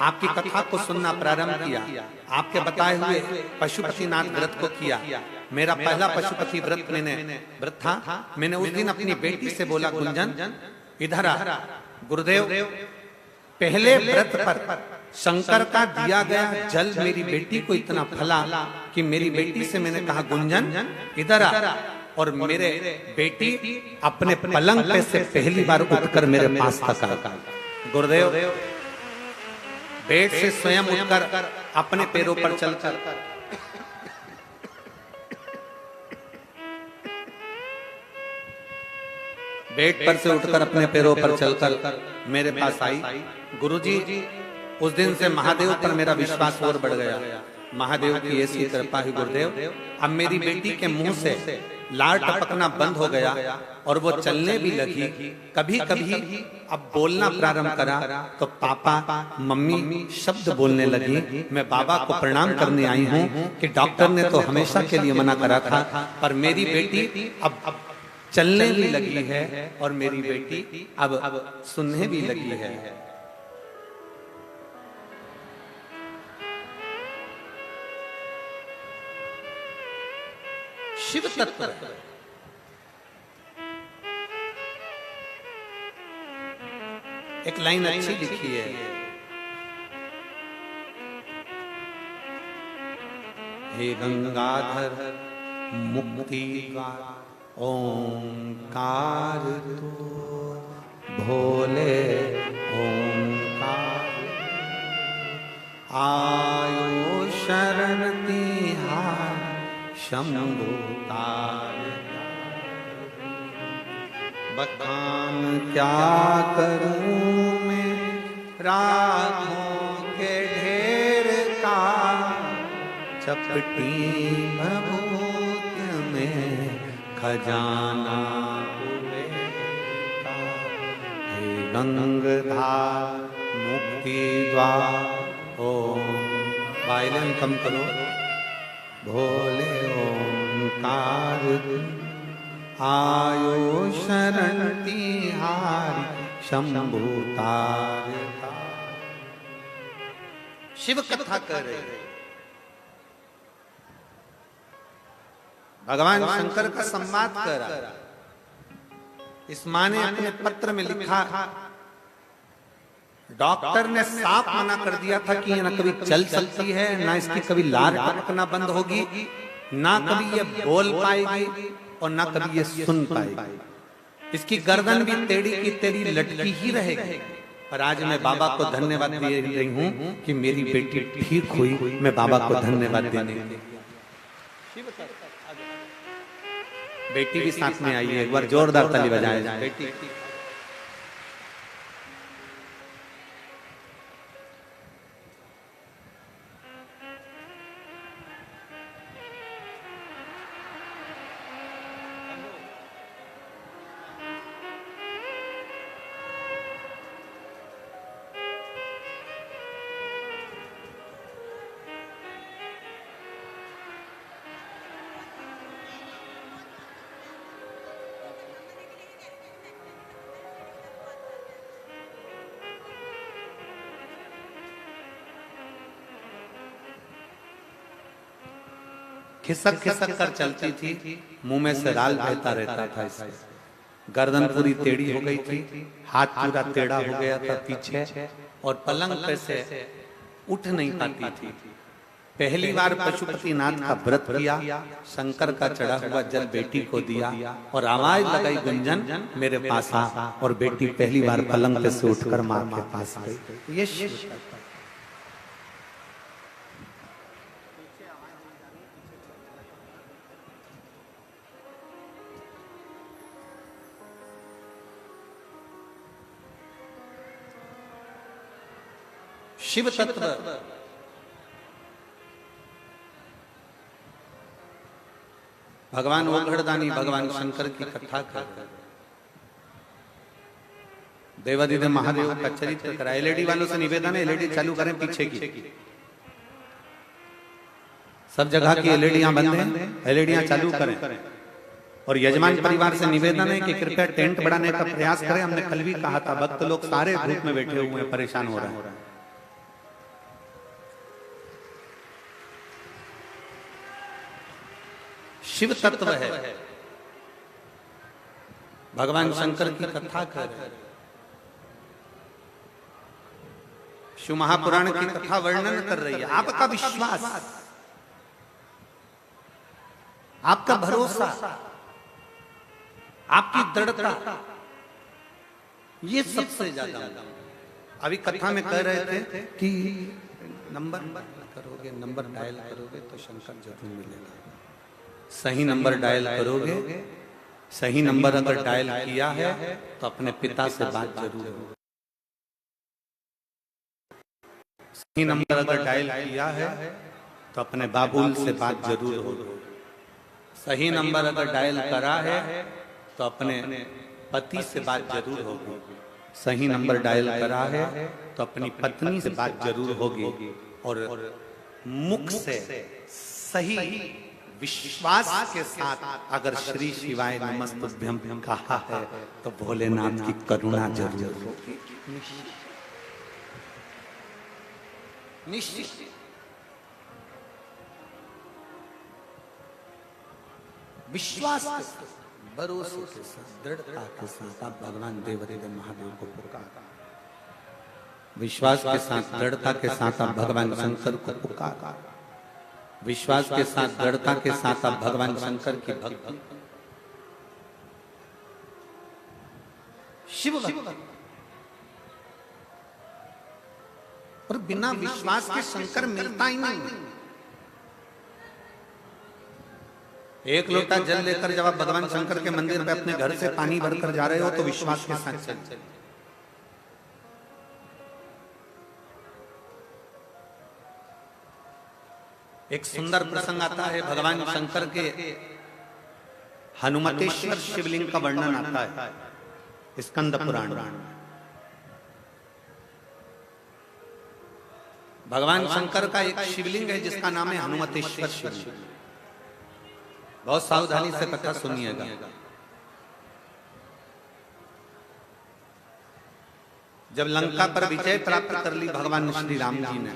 आपकी कथा को सुनना प्रारंभ किया, आपके बताए हुए पशुपतिनाथ व्रत को किया। मेरा पहला पशुपति व्रत था। मैंने उस दिन अपनी बेटी से बोला, गुंजन इधर आ। गुरुदेव, पहले व्रत पर शंकर का दिया गया जल मेरी बेटी को इतना फला कि मेरी बेटी से मैंने कहा गुंजन इधर आ, और मेरे बेटी अपने पलंग पे से पहली बार उठकर मेरे पास तक आ। गुरुदेव बेड से स्वयं उठकर अपने पैरों पर चलकर बेड पर से उठकर अपने पैरों पर चलकर मेरे पास आई। गुरुजी, उस दिन से महादेव पर मेरा विश्वास और बढ़ गया। महादेव की ऐसी कृपा है गुरुदेव, अब मेरी बेटी के मुंह से लार टपकना बंद हो गया और वो चलने भी लगी। कभी कभी अब बोलना प्रारंभ करा तो पापा मम्मी शब्द बोलने लगी। मैं बाबा को प्रणाम करने आई हूँ कि डॉक्टर ने तो हमेशा के लिए मना करा था, पर मेरी बेटी अब चलने भी लगी है और मेरी बेटी अब सुनने भी लगी है। शिव तत्व एक लाइन अच्छी लिखी है, हे गंगाधर मुक्ति ओंकार तू भोले ओंकार आयो शरण तिहार शंभु तार। बखान क्या करूं मैं रागों के ढेर का, चपटी भभूत में खजाना हुए का। हे गंगाधर मुक्ति द्वार ओम, वायलिन कम करो, भोले ओंकार आयो शरण तिहारी शंभु तार। शिव कथा कर रहे, भगवान शंकर का संवाद करा। इस माँ ने अपने पत्र में लिखा, डॉक्टर ने साफ मना कर दिया था कि ये ना कभी चल सकती है, ना इसकी कभी लार टपकना बंद होगी, ना कभी ये बोल पाएगी और ना कभी ये सुन पाएगी। इसकी गर्दन भी टेढ़ी की टेढ़ी लटकी ही रहेगी। पर आज मैं बाबा को धन्यवाद दे रही हूँ कि मेरी बेटी ठीक हुई। मैं बाबा को धन्यवाद देने के लिए, बेटी भी साथ में आई है, एक बार जोरदार ताली बजाएं बेटी। खिसक खिसक कर चलती थी, मुंह में से लाल बहता रहता था। इससे गर्दन पूरी टेढ़ी हो गई थी, हाथ पूरा टेढ़ा हो गया था पीछे, और पलंग पे से उठ नहीं पाती थी। पहली बार पशुपतिनाथ का व्रत किया, शंकर का चढ़ा हुआ जल बेटी को दिया और आवाज लगाई, गुंजन मेरे पास आ। और बेटी पहली बार पलंग पे से उठकर मां के पास गई। ये शिव तत्व भगवान ओघड़दानी भगवान शंकर की कथा कर देवादिदेव महादेव का चरित्र करा। एलईडी वालों से निवेदन है, एलईडी चालू करें पीछे की। सब जगह की एलईडियां बंद हैं, एलईडियां चालू करें। और यजमान परिवार से निवेदन है कि कृपया टेंट बढ़ाने का प्रयास करें। हमने कल भी कहा था, भक्त लोग सारे धूप में बैठे हुए हैं, परेशान हो रहे हैं। शिव तत्व है, भगवान शंकर की कथा कर। शिव महापुराण की कथा वर्णन कर रही है। आपका विश्वास, आपका भरोसा, आपकी दृढ़ता, ये सबसे ज्यादा। अभी कथा में कह रहे थे कि नंबर करोगे, नंबर डायल करोगे तो शंकर जरूर मिलेगा। सही नंबर डायल करोगे, सही नंबर अगर डायल किया है तो अपने पिता से बात जरूर होगी। सही नंबर अगर डायल किया है तो अपने बाबुल से बात जरूर होगी। सही नंबर अगर डायल करा है तो अपने पति से बात जरूर होगी। सही नंबर डायल करा है तो अपनी पत्नी से बात जरूर होगी। और मुख से सही विश्वास के साथ अगर श्री शिवाय नमस्तुभ्यं कहा है तो भोलेनाथ की करुणा जरूर होगी। निश्चित विश्वास के साथ, भरोसे के साथ, दृढ़ता के साथ आप भगवान देवदेव महादेव को पुकारा। विश्वास के साथ, दृढ़ता के साथ आप भगवान शंकर को पुकारा। विश्वास के साथ, दृढ़ता के साथ आप भगवान शंकर की भक्ति, शिव भक्ति। और बिना विश्वास के शंकर मिलता ही नहीं। एक लोटा जल लेकर जब आप भगवान शंकर के मंदिर पे अपने घर से पानी भरकर जा रहे हो तो विश्वास के साथ चल। एक सुंदर प्रसंग आता है भगवान शंकर के हनुमतेश्वर शिवलिंग का वर्णन आता है स्कंद पुराण। भगवान शंकर का एक शिवलिंग है जिसका नाम है हनुमतेश्वर शिवलिंग। बहुत सावधानी से कथा सुनिएगा। जब लंका पर विजय प्राप्त कर ली भगवान श्री राम जी ने,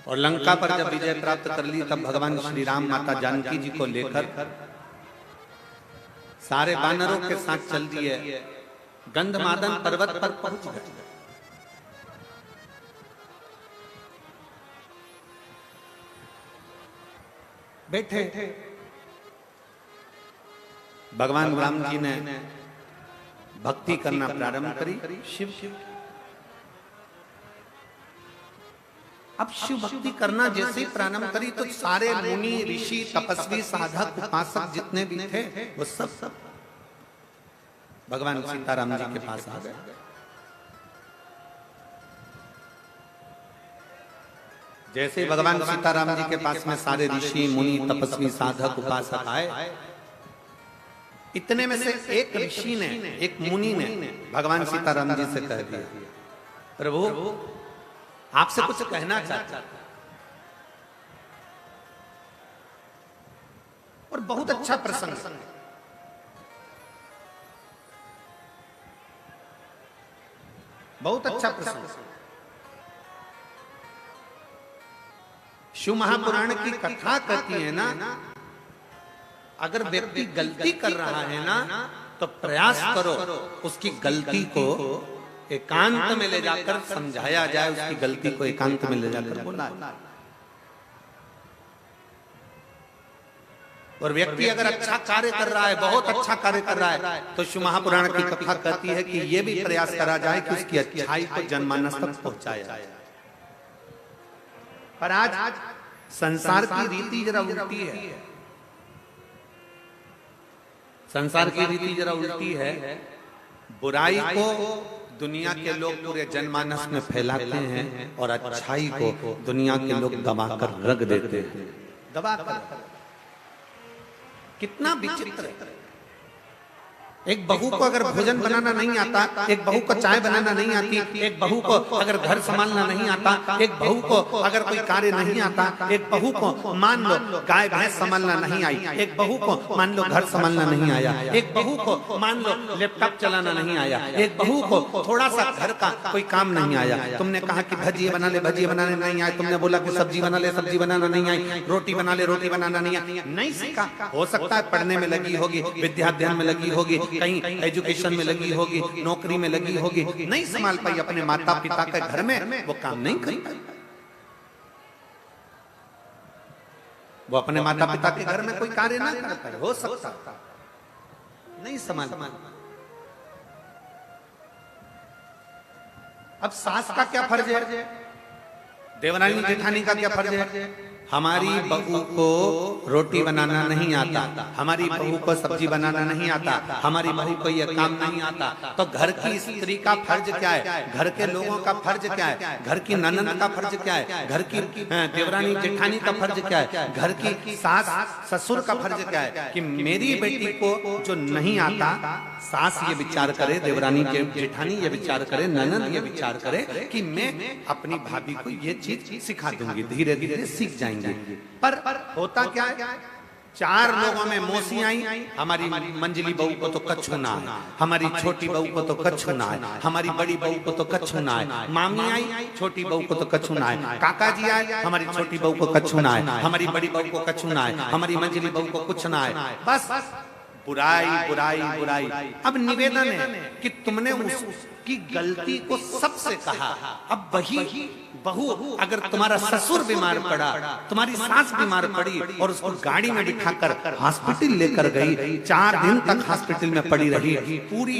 और लंका पर जब विजय प्राप्त कर ली तब भगवान श्री राम माता जानकी जी को लेकर सारे वानरों के साथ चल दिए, गंधमादन पर्वत पर पहुंच गए। बैठे भगवान राम जी ने भक्ति करना प्रारंभ करी शिव। अब शिव भक्ति करना जैसे ही प्रारंभ करी तो सारे मुनि ऋषि तपस्वी साधक उपासक जितने भी थे वो सब भगवान सीताराम जी के पास आ गए। जैसे ही भगवान सीताराम जी के पास में सारे ऋषि मुनि तपस्वी साधक उपासक आए, इतने में से एक ऋषि ने, एक मुनि ने भगवान सीताराम जी से कह दिया, प्रभु आपसे कुछ कहना चाहता। और बहुत अच्छा प्रसंग, बहुत अच्छा प्रसंग। शिव महापुराण की कथा कहती है ना, अगर व्यक्ति गलती कर रहा है ना तो प्रयास करो उसकी गलती को एकांत में ले जाकर समझाया जाए, उसकी गलती को एकांत में ले जाकर बोला। और व्यक्ति अगर अच्छा कार्य कर रहा है, बहुत अच्छा कार्य कर रहा है, तो शिव महापुराण की कथा कहती है कि यह भी प्रयास करा जाए कि उसकी अच्छाई को जनमानस तक पहुंचाया जाए। पर आज संसार की रीति जरा उल्टी है। संसार की रीति जरा उल्टी है। बुराई को दुनिया के लोग पूरे जनमानस में फैलाते हैं और अच्छाई को दुनिया के लोग दबाकर रख देते हैं। दबाकर, कितना विचित्र है। एक बहू को अगर भोजन बनाना नहीं आता, एक बहू को चाय बनाना नहीं आती, एक बहू को अगर घर संभालना नहीं आता, एक बहू को अगर कोई कार्य नहीं आता, एक बहू को मान लो गाय भैंस संभालना नहीं आई, एक बहू को मान लो घर संभालना नहीं आया, एक बहू को मान लो लैपटॉप चलाना नहीं आया, एक बहू को थोड़ा सा घर का कोई काम नहीं आया। तुमने कहा कि भजिए बना ले, भजिए बनाने नहीं आए। तुमने बोला कि सब्जी बना ले, सब्जी बनाना नहीं आई। रोटी बना ले, रोटी बनाना नहीं आई। नहीं सीखा। हो सकता है पढ़ने में लगी होगी, विद्याध्ययन में लगी होगी, कहीं एजुकेशन में लगी होगी, नौकरी में लगी होगी, नहीं संभाल पाई अपने माता पिता के घर में, वो काम नहीं कर पाई। वो अपने माता पिता के घर में कोई कार्य ना कर पाए, हो सकता नहीं संभाल पाई। अब सास का क्या फर्ज है, देवरानी जेठानी का क्या फर्ज है? हमारी बहू को रोटी बनाना नहीं आता, हमारी बहू को सब्जी बनाना नहीं आता, हमारी बहू को यह काम नहीं आता, तो घर की स्त्री का फर्ज क्या है, घर के लोगों का फर्ज क्या है, घर की ननद का फर्ज क्या है, घर की देवरानी जेठानी का फर्ज क्या है, घर की सास ससुर का फर्ज क्या है कि मेरी बेटी को जो नहीं आता, सास ये विचार करे, देवरानी जेठानी ये विचार करे, ननद ये विचार करे कि मैं अपनी भाभी को ये चीज सिखा दूंगी, धीरे धीरे सीख जाएंगे। पर होता क्या है, चार लोगों में मौसी आई, हमारी मंजली बहू को तो कच्छू ना है, हमारी छोटी बहू को तो कच्छू ना है, हमारी बड़ी बहू को तो कच्छू ना है, मामी आई छोटी बहू को तो कच्छू ना है, काका जी आए हमारी छोटी बहू को कच्छू ना है, हमारी बड़ी बहू को कच्छू ना है, हमारी मंजली बहू को कुछ ना है। बस बुराई बुराई बुराई। अब निवेदन है कि तुमने उसकी गलती को सबसे कहा, अब वही बहू अगर तुम्हारा ससुर बीमार पड़ा, तुम्हारी सास बीमार पड़ी और उसको गाड़ी में बिठाकर हॉस्पिटल लेकर गई, 4 दिन तक हॉस्पिटल में पड़ी रही, पूरी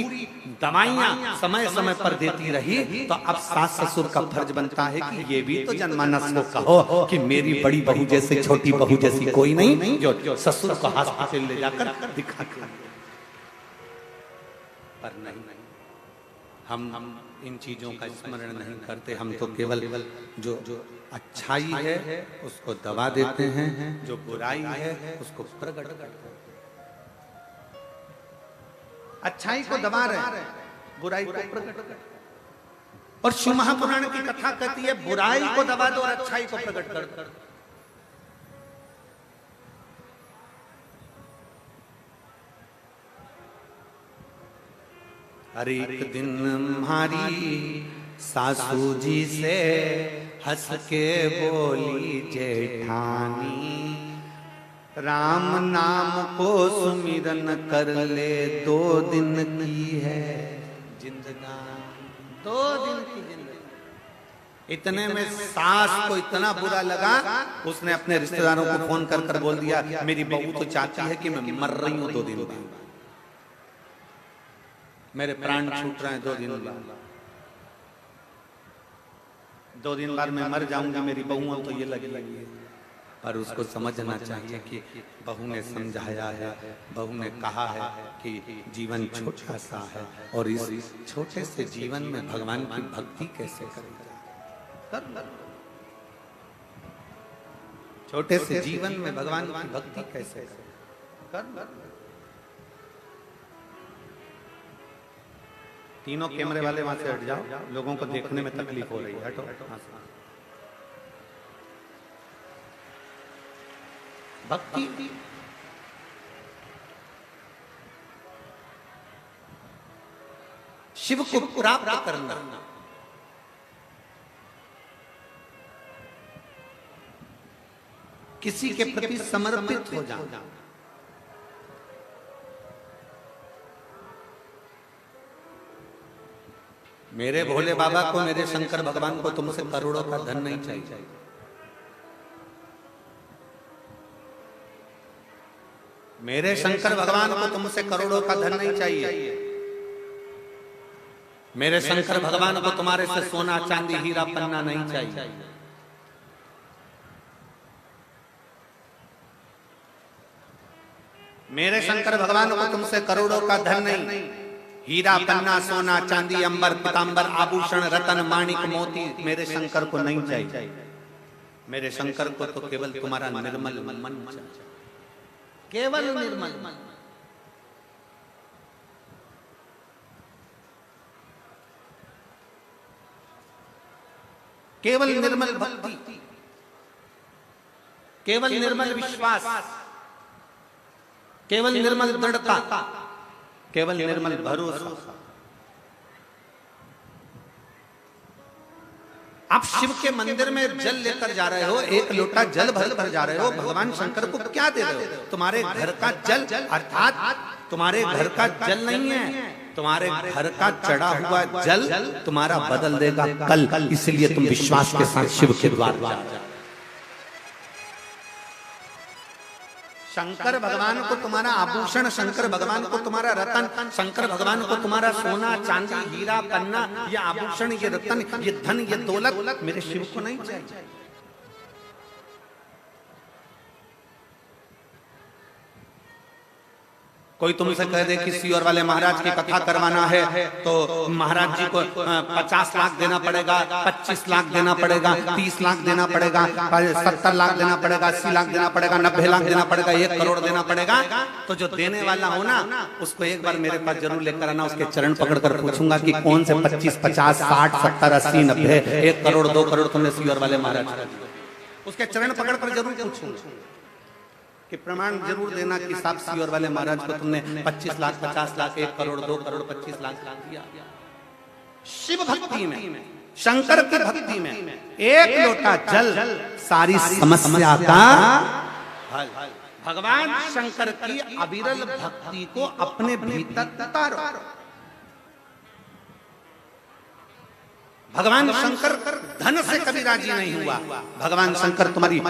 दवाइयां समय समय पर देती रही, तो अब सास ससुर का फर्ज बनता है कि ये भी तो जनमानस को कहो कि मेरी बड़ी बहू जैसे, छोटी बहू जैसी कोई नहीं जो ससुर को हॉस्पिटल ले जाकर दिखा कर। पर नहीं, हम इन चीजों का स्मरण नहीं करते, हम तो केवल जो अच्छाई है उसको दबा देते हैं, जो बुराई है उसको प्रकट करते हैं। अच्छाई को दबा रहे, बुराई को प्रकट कर। और शिव महापुराण की कथा कहती है बुराई को दबा दो और अच्छाई को प्रकट कर। हर एक दिन हमारी सासू जी से हंस के बोली जेठानी, राम नाम को सुमिरन कर ले, 2 दिन की है जिंदगानी, 2 दिन की जिंदगी। इतने में सास को इतना बुरा लगा, उसने अपने रिश्तेदारों को फोन कर कर बोल दिया मेरी बहू तो चाहती है कि मैं मर रही हूं 2 दिन बाद, मेरे प्राण छूट रहे हैं 2 दिन बाद, 2 दिन बाद मैं मर जाऊंगी, मेरी बहू तो ये लगेगी। पर उसको समझना चाहिए कि बहू ने समझाया है, बहू ने कहा है कि जीवन छोटा सा है और इस छोटे से जीवन में भगवान की भक्ति कैसे करें, छोटे से जीवन में भगवान की भक्ति कैसे करें। तीनों कैमरे वाले वहां से हट जाओ, लोगों को देखने में तकलीफ हो रही है, हटो। भक्ति शिव को प्राप्त करना, किसी के प्रति समर्पित हो जाना, मेरे भोले बाबा को, मेरे शंकर भगवान को तुमसे करोड़ों का धन नहीं चाहिए, मेरे शंकर भगवान को तुमसे करोड़ों का धन नहीं चाहिए, मेरे शंकर भगवान को तुम्हारे से सोना चांदी हीरा पन्ना नहीं चाहिए, मेरे शंकर भगवान को तुमसे करोड़ों का धन नहीं, हीरा पन्ना सोना चांदी अंबर पीतांबर आभूषण रतन माणिक मोती मेरे शंकर को नहीं चाहिए, मेरे शंकर को तो केवल तुम्हारा निर्मल मन चाहिए, केवल निर्मल मन, केवल निर्मल भक्ति, केवल निर्मल विश्वास, केवल निर्मल दृढ़ता, केवल निर्मल भरोसा। आप शिव के मंदिर में जल लेकर जा रहे हो, 1 लोटा जल भर कर जा रहे हो, भगवान शंकर को क्या दे रहे हो? तुम्हारे घर का जल अर्थात तुम्हारे घर का जल नहीं है, तुम्हारे घर का चढ़ा हुआ जल तुम्हारा बदल देगा कल। इसलिए तुम विश्वास के साथ शिव के द्वार जा। शंकर भगवान को तुम्हारा आभूषण, शंकर भगवान को तुम्हारा रतन, शंकर भगवान को तुम्हारा सोना चांदी हीरा पन्ना, ये आभूषण, ये रतन, ये धन, ये दौलत मेरे शिव को नहीं चाहिए। कोई तुमसे कह दे कि सीओर वाले महाराज की कथा करवाना है तो महाराज जी को 50 लाख देना पड़ेगा, 25 लाख देना पड़ेगा, 30 लाख देना पड़ेगा, 70 लाख देना पड़ेगा, 80 लाख देना पड़ेगा, 90 लाख देना पड़ेगा, 1 करोड़ देना पड़ेगा। तो जो देने वाला हो ना उसको एक बार मेरे पास जरूर लेकर आना, उसके चरण पकड़कर पूछूंगा कि कौन से 25, 50, 60, 70, 80, 90, 1 करोड़ 2 करोड़ तुमने सीओर वाले महाराज, उसके चरण पकड़कर जरूर पूछूंगा कि प्रमाण जरूर देना कि साहब सीओर वाले महाराज को तुमने 25 लाख, 50 लाख, 1 करोड़ 2 करोड़ 25 लाख दिया। शिव भक्ति में, शंकर की भक्ति में एक लोटा जल सारी समस्या का हल। भगवान शंकर की अविरल भक्ति को अपने भीतर उतारो। भगवान शंकर धन से कभी राजी नहीं हुआ, भगवान शंकर तुम्हारी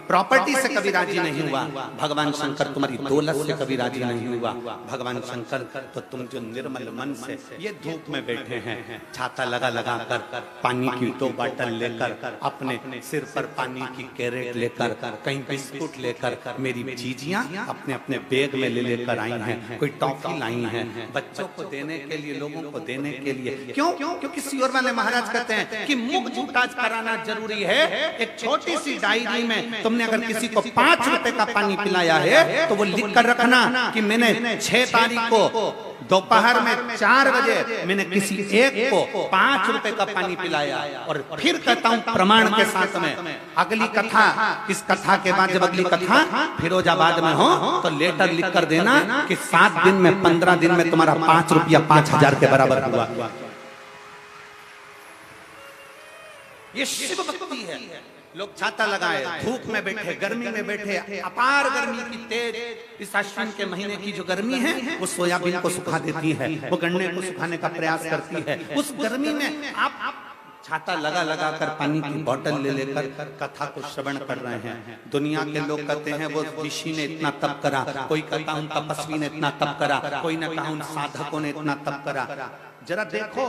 प्रॉपर्टी से कभी राजी नहीं हुआ, भगवान शंकर तुम्हारी दौलत से कभी राजी नहीं हुआ। भगवान शंकर तो तुम जो निर्मल मन से ये धूप में बैठे हैं, छाता लगा लगा कर, पानी की 2 बॉटल लेकर, अपने सिर पर पानी की कैरेट लेकर, कहीं बिस्कुट लेकर, मेरी चीजियां अपने अपने बैग में ले लेकर आई हैं, कोई टॉफी लाई है बच्चों को देने के लिए, लोगों को देने के लिए। क्यों? क्योंकि सीओर वाले महाराज कहते हैं कि मुख झूठा कराना जरूरी है। एक छोटी सी डायरी में तुमने अगर किसी को 5 रुपए का पानी पिलाया है तो वो लिख कर रखना कि मैंने 6 तारीख को दोपहर में 4 बजे मैंने किसी एक को 5 रुपए का पानी पिलाया। और फिर कहता हूं प्रमाण के साथ में, अगली कथा, इस कथा के बाद जब अगली कथा फिरोजाबाद में हो तो लेटर लिख कर देना कि 7 दिन में 15 दिन में तुम्हारा 5 रुपया 5000 के बराबर हुआ। ये शिव भक्ति है। लोग छाता लगाए, धूप में बैठे, गर्मी में बैठे, अपार गर्मी की तेज, इस अश्विन के महीने की जो गर्मी है वो सोयाबीन को सुखा देती है, वो गन्ने को सुखाने का प्रयास करती है। उस गर्मी में आप छाता लगा लगा कर पानी की बोतल ले लेकर कथा को श्रवण कर रहे हैं। दुनिया के लोग कहते हैं वो ऋषि ने इतना तप करा, कोई कहता उन तपस्वी ने इतना तप करा, कोई ने कहा उन साधकों ने इतना तप करा। जरा देखो।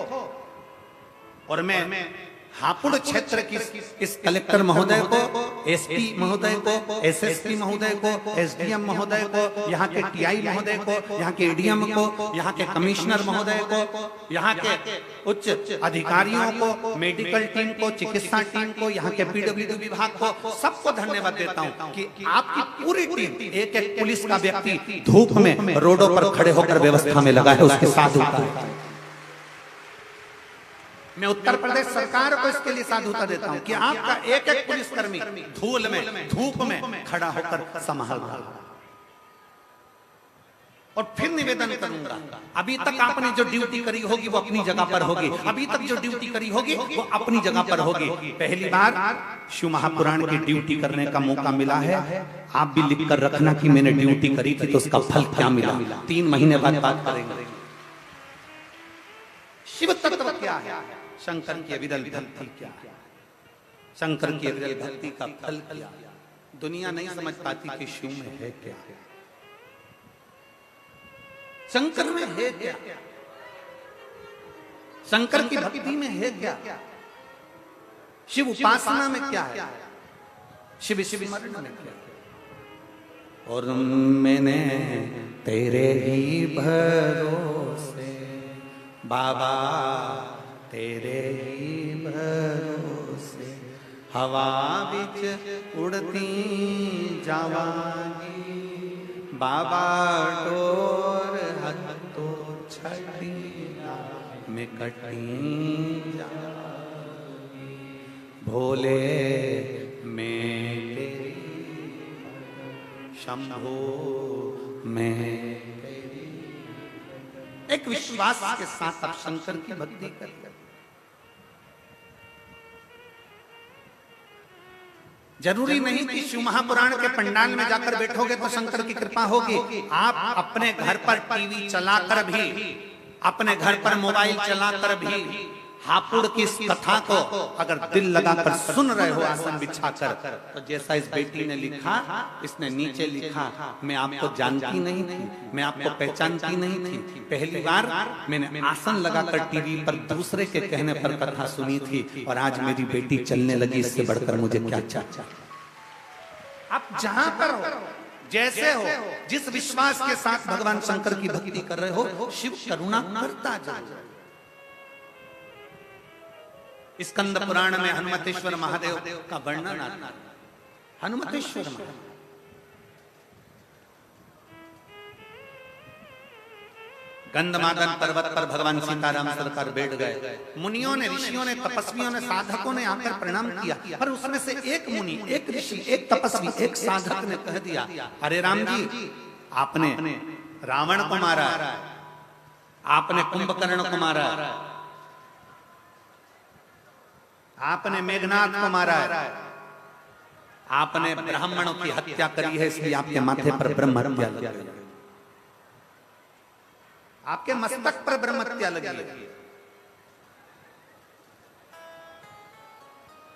और मैं हापुड़ क्षेत्र की इस कलेक्टर महोदय को, एसपी महोदय को, एसएसपी महोदय को, एसडीएम महोदय को, यहाँ के टीआई महोदय को, यहाँ के एडीएम को, यहाँ के कमिश्नर महोदय को, यहाँ के उच्च अधिकारियों को, मेडिकल टीम को, चिकित्सा टीम को, यहाँ के पीडब्ल्यूडी विभाग को, सबको धन्यवाद देता हूँ कि आपकी पूरी टीम, एक एक पुलिस का व्यक्ति धूप में रोडों पर खड़े होकर व्यवस्था में लगा है, उसके साथ होता है। मैं उत्तर प्रदेश सरकार को इसके लिए साधुता देता हूं कि आपका एक एक पुलिसकर्मी धूल में, धूप में खड़ा होकर संभाल रहा। और फिर निवेदन करूंगा, अभी तक आपने जो ड्यूटी करी होगी वो अपनी जगह पर होगी, अभी तक जो ड्यूटी करी होगी वो अपनी जगह पर होगी। पहली बार शिव महापुराण की ड्यूटी करने का मौका मिला है। आप भी लिख कर रखना कि मैंने ड्यूटी करी थी तो उसका फल क्या मिला। 3 महीने बाद बात करेंगे। शिव तत्व क्या है, शंकर की अविरल भक्ति क्या है, शंकर की अविरल भक्ति का फल क्या है। दुनिया नहीं समझ पाती कि शिव में है क्या, शंकर में है क्या, शंकर की भक्ति में है क्या, शिव उपासना में क्या है, शिव स्मरण में क्या है। और मैंने तेरे ही भरोसे बाबा, तेरे ही भरोसे हवा बिच उड़ती जावांगी, बाबा डोर हत्तो छठी में कटी जावांगी, भोले में शंभो में। एक विश्वास के साथ आप शंकर की भक्ति करें। जरूरी नहीं कि शिव महापुराण के पंडाल में जाकर बैठोगे तो शंकर की कृपा होगी। आप अपने घर पर टीवी चलाकर भी, अपने घर पर मोबाइल चलाकर भी हापुड़ की इस कथा को अगर दिल लगाकर सुन रहे हो आसन बिछाकर, तो जैसा इस बेटी ने लिखा, इसने नीचे लिखा, मैं आपको जानती नहीं थी, मैं आपको पहचानती नहीं थी, पहली बार मैंने आसन लगाकर टीवी पर दूसरे के कहने पर कथा सुनी थी और आज मेरी बेटी चलने लगी, इससे बढ़कर मुझे क्या चाहिए। आप जहां पर हो, जैसे हो, जिस विश्वास के साथ भगवान शंकर की भक्ति कर रहे हो, शिव करुणा करता जाए। स्कंद पुराण में हनुमतेश्वर महादेव का वर्णन आता है। हनुमतेश्वर महादेव गंधमादन पर्वत पर भगवान सीताराम सरकार बैठ गए। मुनियों ने, ऋषियों ने, तपस्वियों ने, साधकों ने आकर प्रणाम किया, पर उसमें से एक मुनि, एक ऋषि, एक तपस्वी, एक साधक ने कह दिया, अरे राम जी, आपने रावण को मारा, आपने कुंभकर्ण को मारा, आपने मेघनाथ को मारा, आपने ब्राह्मणों की हत्या करी है, इसलिए आपके माथे पर ब्रह्म हत्या लगी है, आपके मस्तक पर ब्रह्म हत्या लगी है,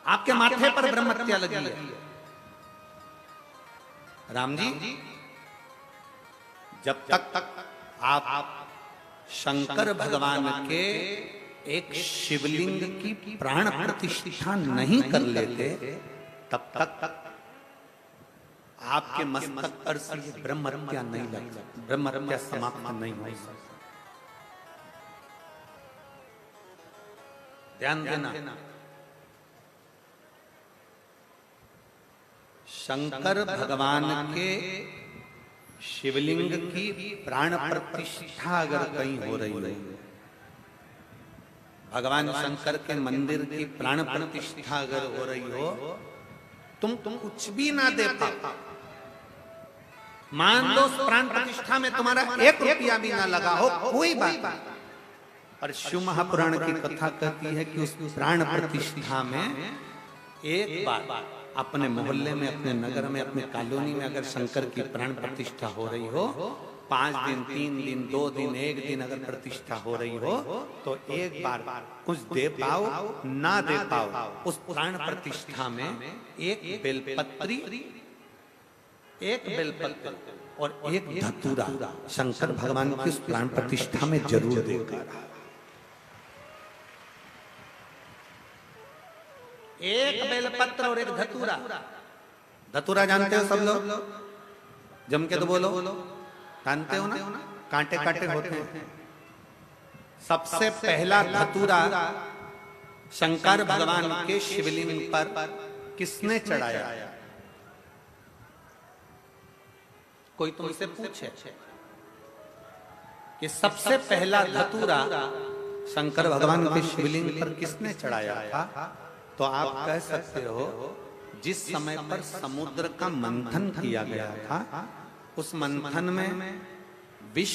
आपके माथे पर ब्रह्म हत्या लगी है। राम जी, जब तक आप शंकर भगवान के एक शिवलिंग की प्राण प्रतिष्ठा नहीं कर लेते, तब तक आपके मस्तक पर से ब्रह्म हत्या नहीं लगती, ब्रह्म हत्या समाप्त नहीं हो सकती। ध्यान देना, शंकर भगवान के शिवलिंग की प्राण प्रतिष्ठा अगर कहीं हो रही है, भगवान शंकर के मंदिर की प्राण प्रतिष्ठा अगर हो रही हो, तुम कुछ भी ना दे पाओ, मान लो प्राण प्रतिष्ठा में तुम्हारा 1 रुपया भी ना लगा हो, कोई बात नहीं, और शिव महापुराण की कथा कहती है कि उस प्राण प्रतिष्ठा में एक बार अपने मोहल्ले में, अपने नगर में, अपने कॉलोनी में अगर शंकर की प्राण प्रतिष्ठा हो रही हो, 5 दिन, 3 दिन, 2 दिन, 1 दिन अगर प्रतिष्ठा हो रही हो, तो एक बार कुछ दे पाओ ना दे पाओ, उस प्राण प्रतिष्ठा में एक बेलपत्री, एक बेलपत्र और एक धतूरा शंकर भगवान की उस प्राण प्रतिष्ठा में जरूर देगा। एक बेलपत्र और एक धतूरा। धतूरा जानते हो सब लोग? जम के तो बोलो, जानते हो ना? कांटे कांटे होते हैं। सबसे पहला धतूरा शंकर भगवान के शिवलिंग पर किसने चढ़ाया? कोई तुमसे पूछे कि सबसे पहला धतूरा शंकर भगवान के शिवलिंग पर किसने चढ़ाया था, तो आप कह सकते हो जिस समय पर समुद्र का मंथन किया गया था, उस मंथन में विष,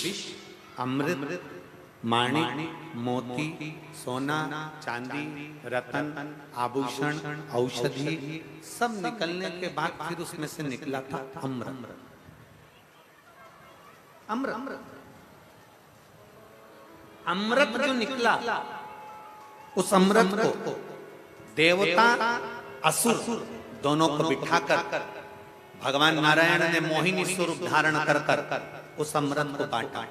अमृत, माणिक, मोती, सोना, चांदी, रतन, आभूषण, औषधि सब निकलने के बाद फिर उसमें से निकला था अमृत। अमृत अमृत जो निकला, उस अमृत को देवता असुर दोनों को बिठाकर भगवान नारायण ने मोहिनी स्वरूप धारण कर उस अमृत को बांटा।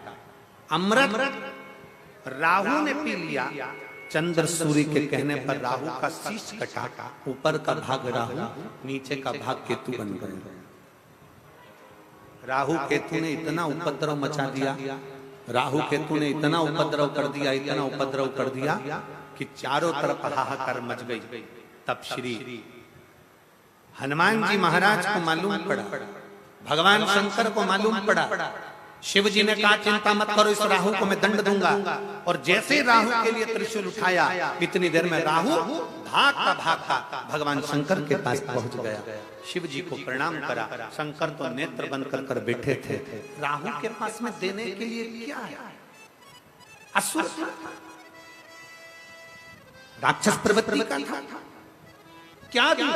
अमृत राहु ने पी लिया। चंद्र सूर्य के कहने पर राहु का शीश कटा, ऊपर का भाग राहु, नीचे का भाग केतु बन गए। राहु केतु ने इतना उपद्रव मचा दिया, राहु केतु ने इतना उपद्रव कर दिया, इतना उपद्रव कर दिया कि चारों तरफ हाहाकार मच गई। तब श्री हनुमान जी महाराज को मालूम पड़ा, भगवान शंकर को मालूम पड़ा। शिव जी ने कहा चिंता मत करो, इस राहु को मैं दंड दूंगा। और जैसे राहु के लिए त्रिशूल उठाया, इतनी देर में राहु भागता भगवान शंकर के पास पहुंच गया। शिव जी को प्रणाम करा। शंकर तो नेत्र बंद कर बैठे थे। राहु के पास में देने के लिए क्या है? असुर था, राक्षस प्रवृत्ति का था, क्या दूं?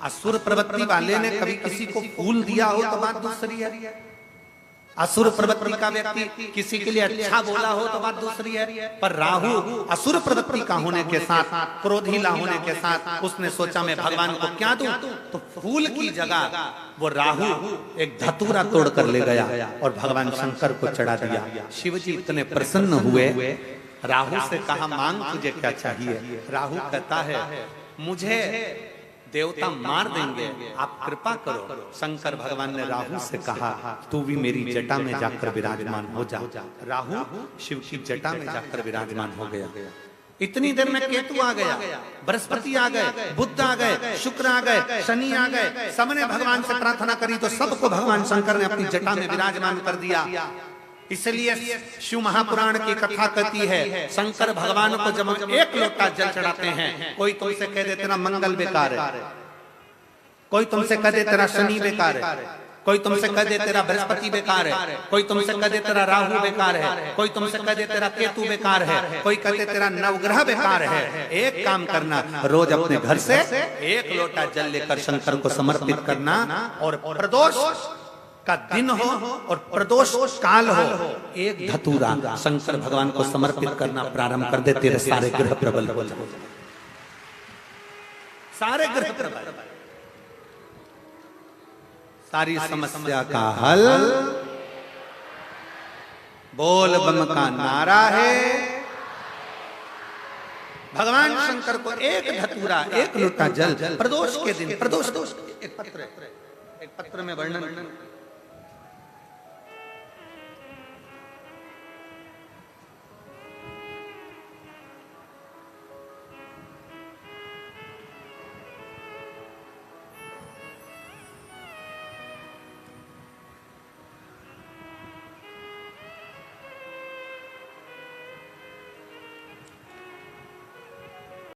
असुर प्रवृत्ति वाले ने कभी किसी को फूल दिया हो तो बात दूसरी है, असुर प्रवृत्ति का व्यक्ति किसी के लिए अच्छा बोला हो तो बात दूसरी है। पर राहु असुर प्रवृत्ति का होने के साथ, क्रोधीला होने के साथ उसने सोचा मैं भगवान को क्या दूं, तो फूल की जगह वो राहु एक धतूरा तोड़ कर ले गया और भगवान शंकर को चढ़ा दिया। शिव जी इतने प्रसन्न हुए, राहु से कहा मांग तुझे क्या चाहिए। राहु कहता है मुझे देवता मार देंगे, आप कृपा करो। शंकर भगवान ने राहु से कहा तू भी मेरी जटा में जाकर विराजमान हो जा। राहु शिव की जटा में जाकर विराजमान हो गया। इतनी देर में केतु आ गया, बृहस्पति आ गए, बुध आ गए, शुक्र आ गए, शनि आ गए। सबने भगवान से प्रार्थना करी तो सबको भगवान शंकर ने अपनी जटा में विराजमान कर दिया। इसलिए शिव महापुराण की कथा कहती है शंकर भगवान को जब हम एक लोटा जल चढ़ाते हैं, कोई तुमसे कह दे तेरा मंगल बेकार है, कोई तुमसे कह दे तेरा शनि बेकार है, कोई तुमसे कह दे तेरा बृहस्पति बेकार है, कोई तुमसे कह दे तेरा राहु बेकार है, कोई तुमसे कह दे तेरा केतु बेकार है, कोई कहते तेरा नवग्रह बेकार है। एक काम करना, रोज अपने घर से एक लोटा जल लेकर शंकर को समर्पित करना, और प्रदोष का दिन हो और प्रदोष काल हो, एक धतूरा शंकर भगवान को समर्पित करना प्रारंभ कर दे, तेरे सारे ग्रह प्रबल हो जाए, सारे ग्रह प्रबल, सारी समस्या का हल बोल बम का नारा है। भगवान शंकर को एक धतूरा, एक लोटा जल प्रदोष के दिन, प्रदोष एक पत्र में वर्णन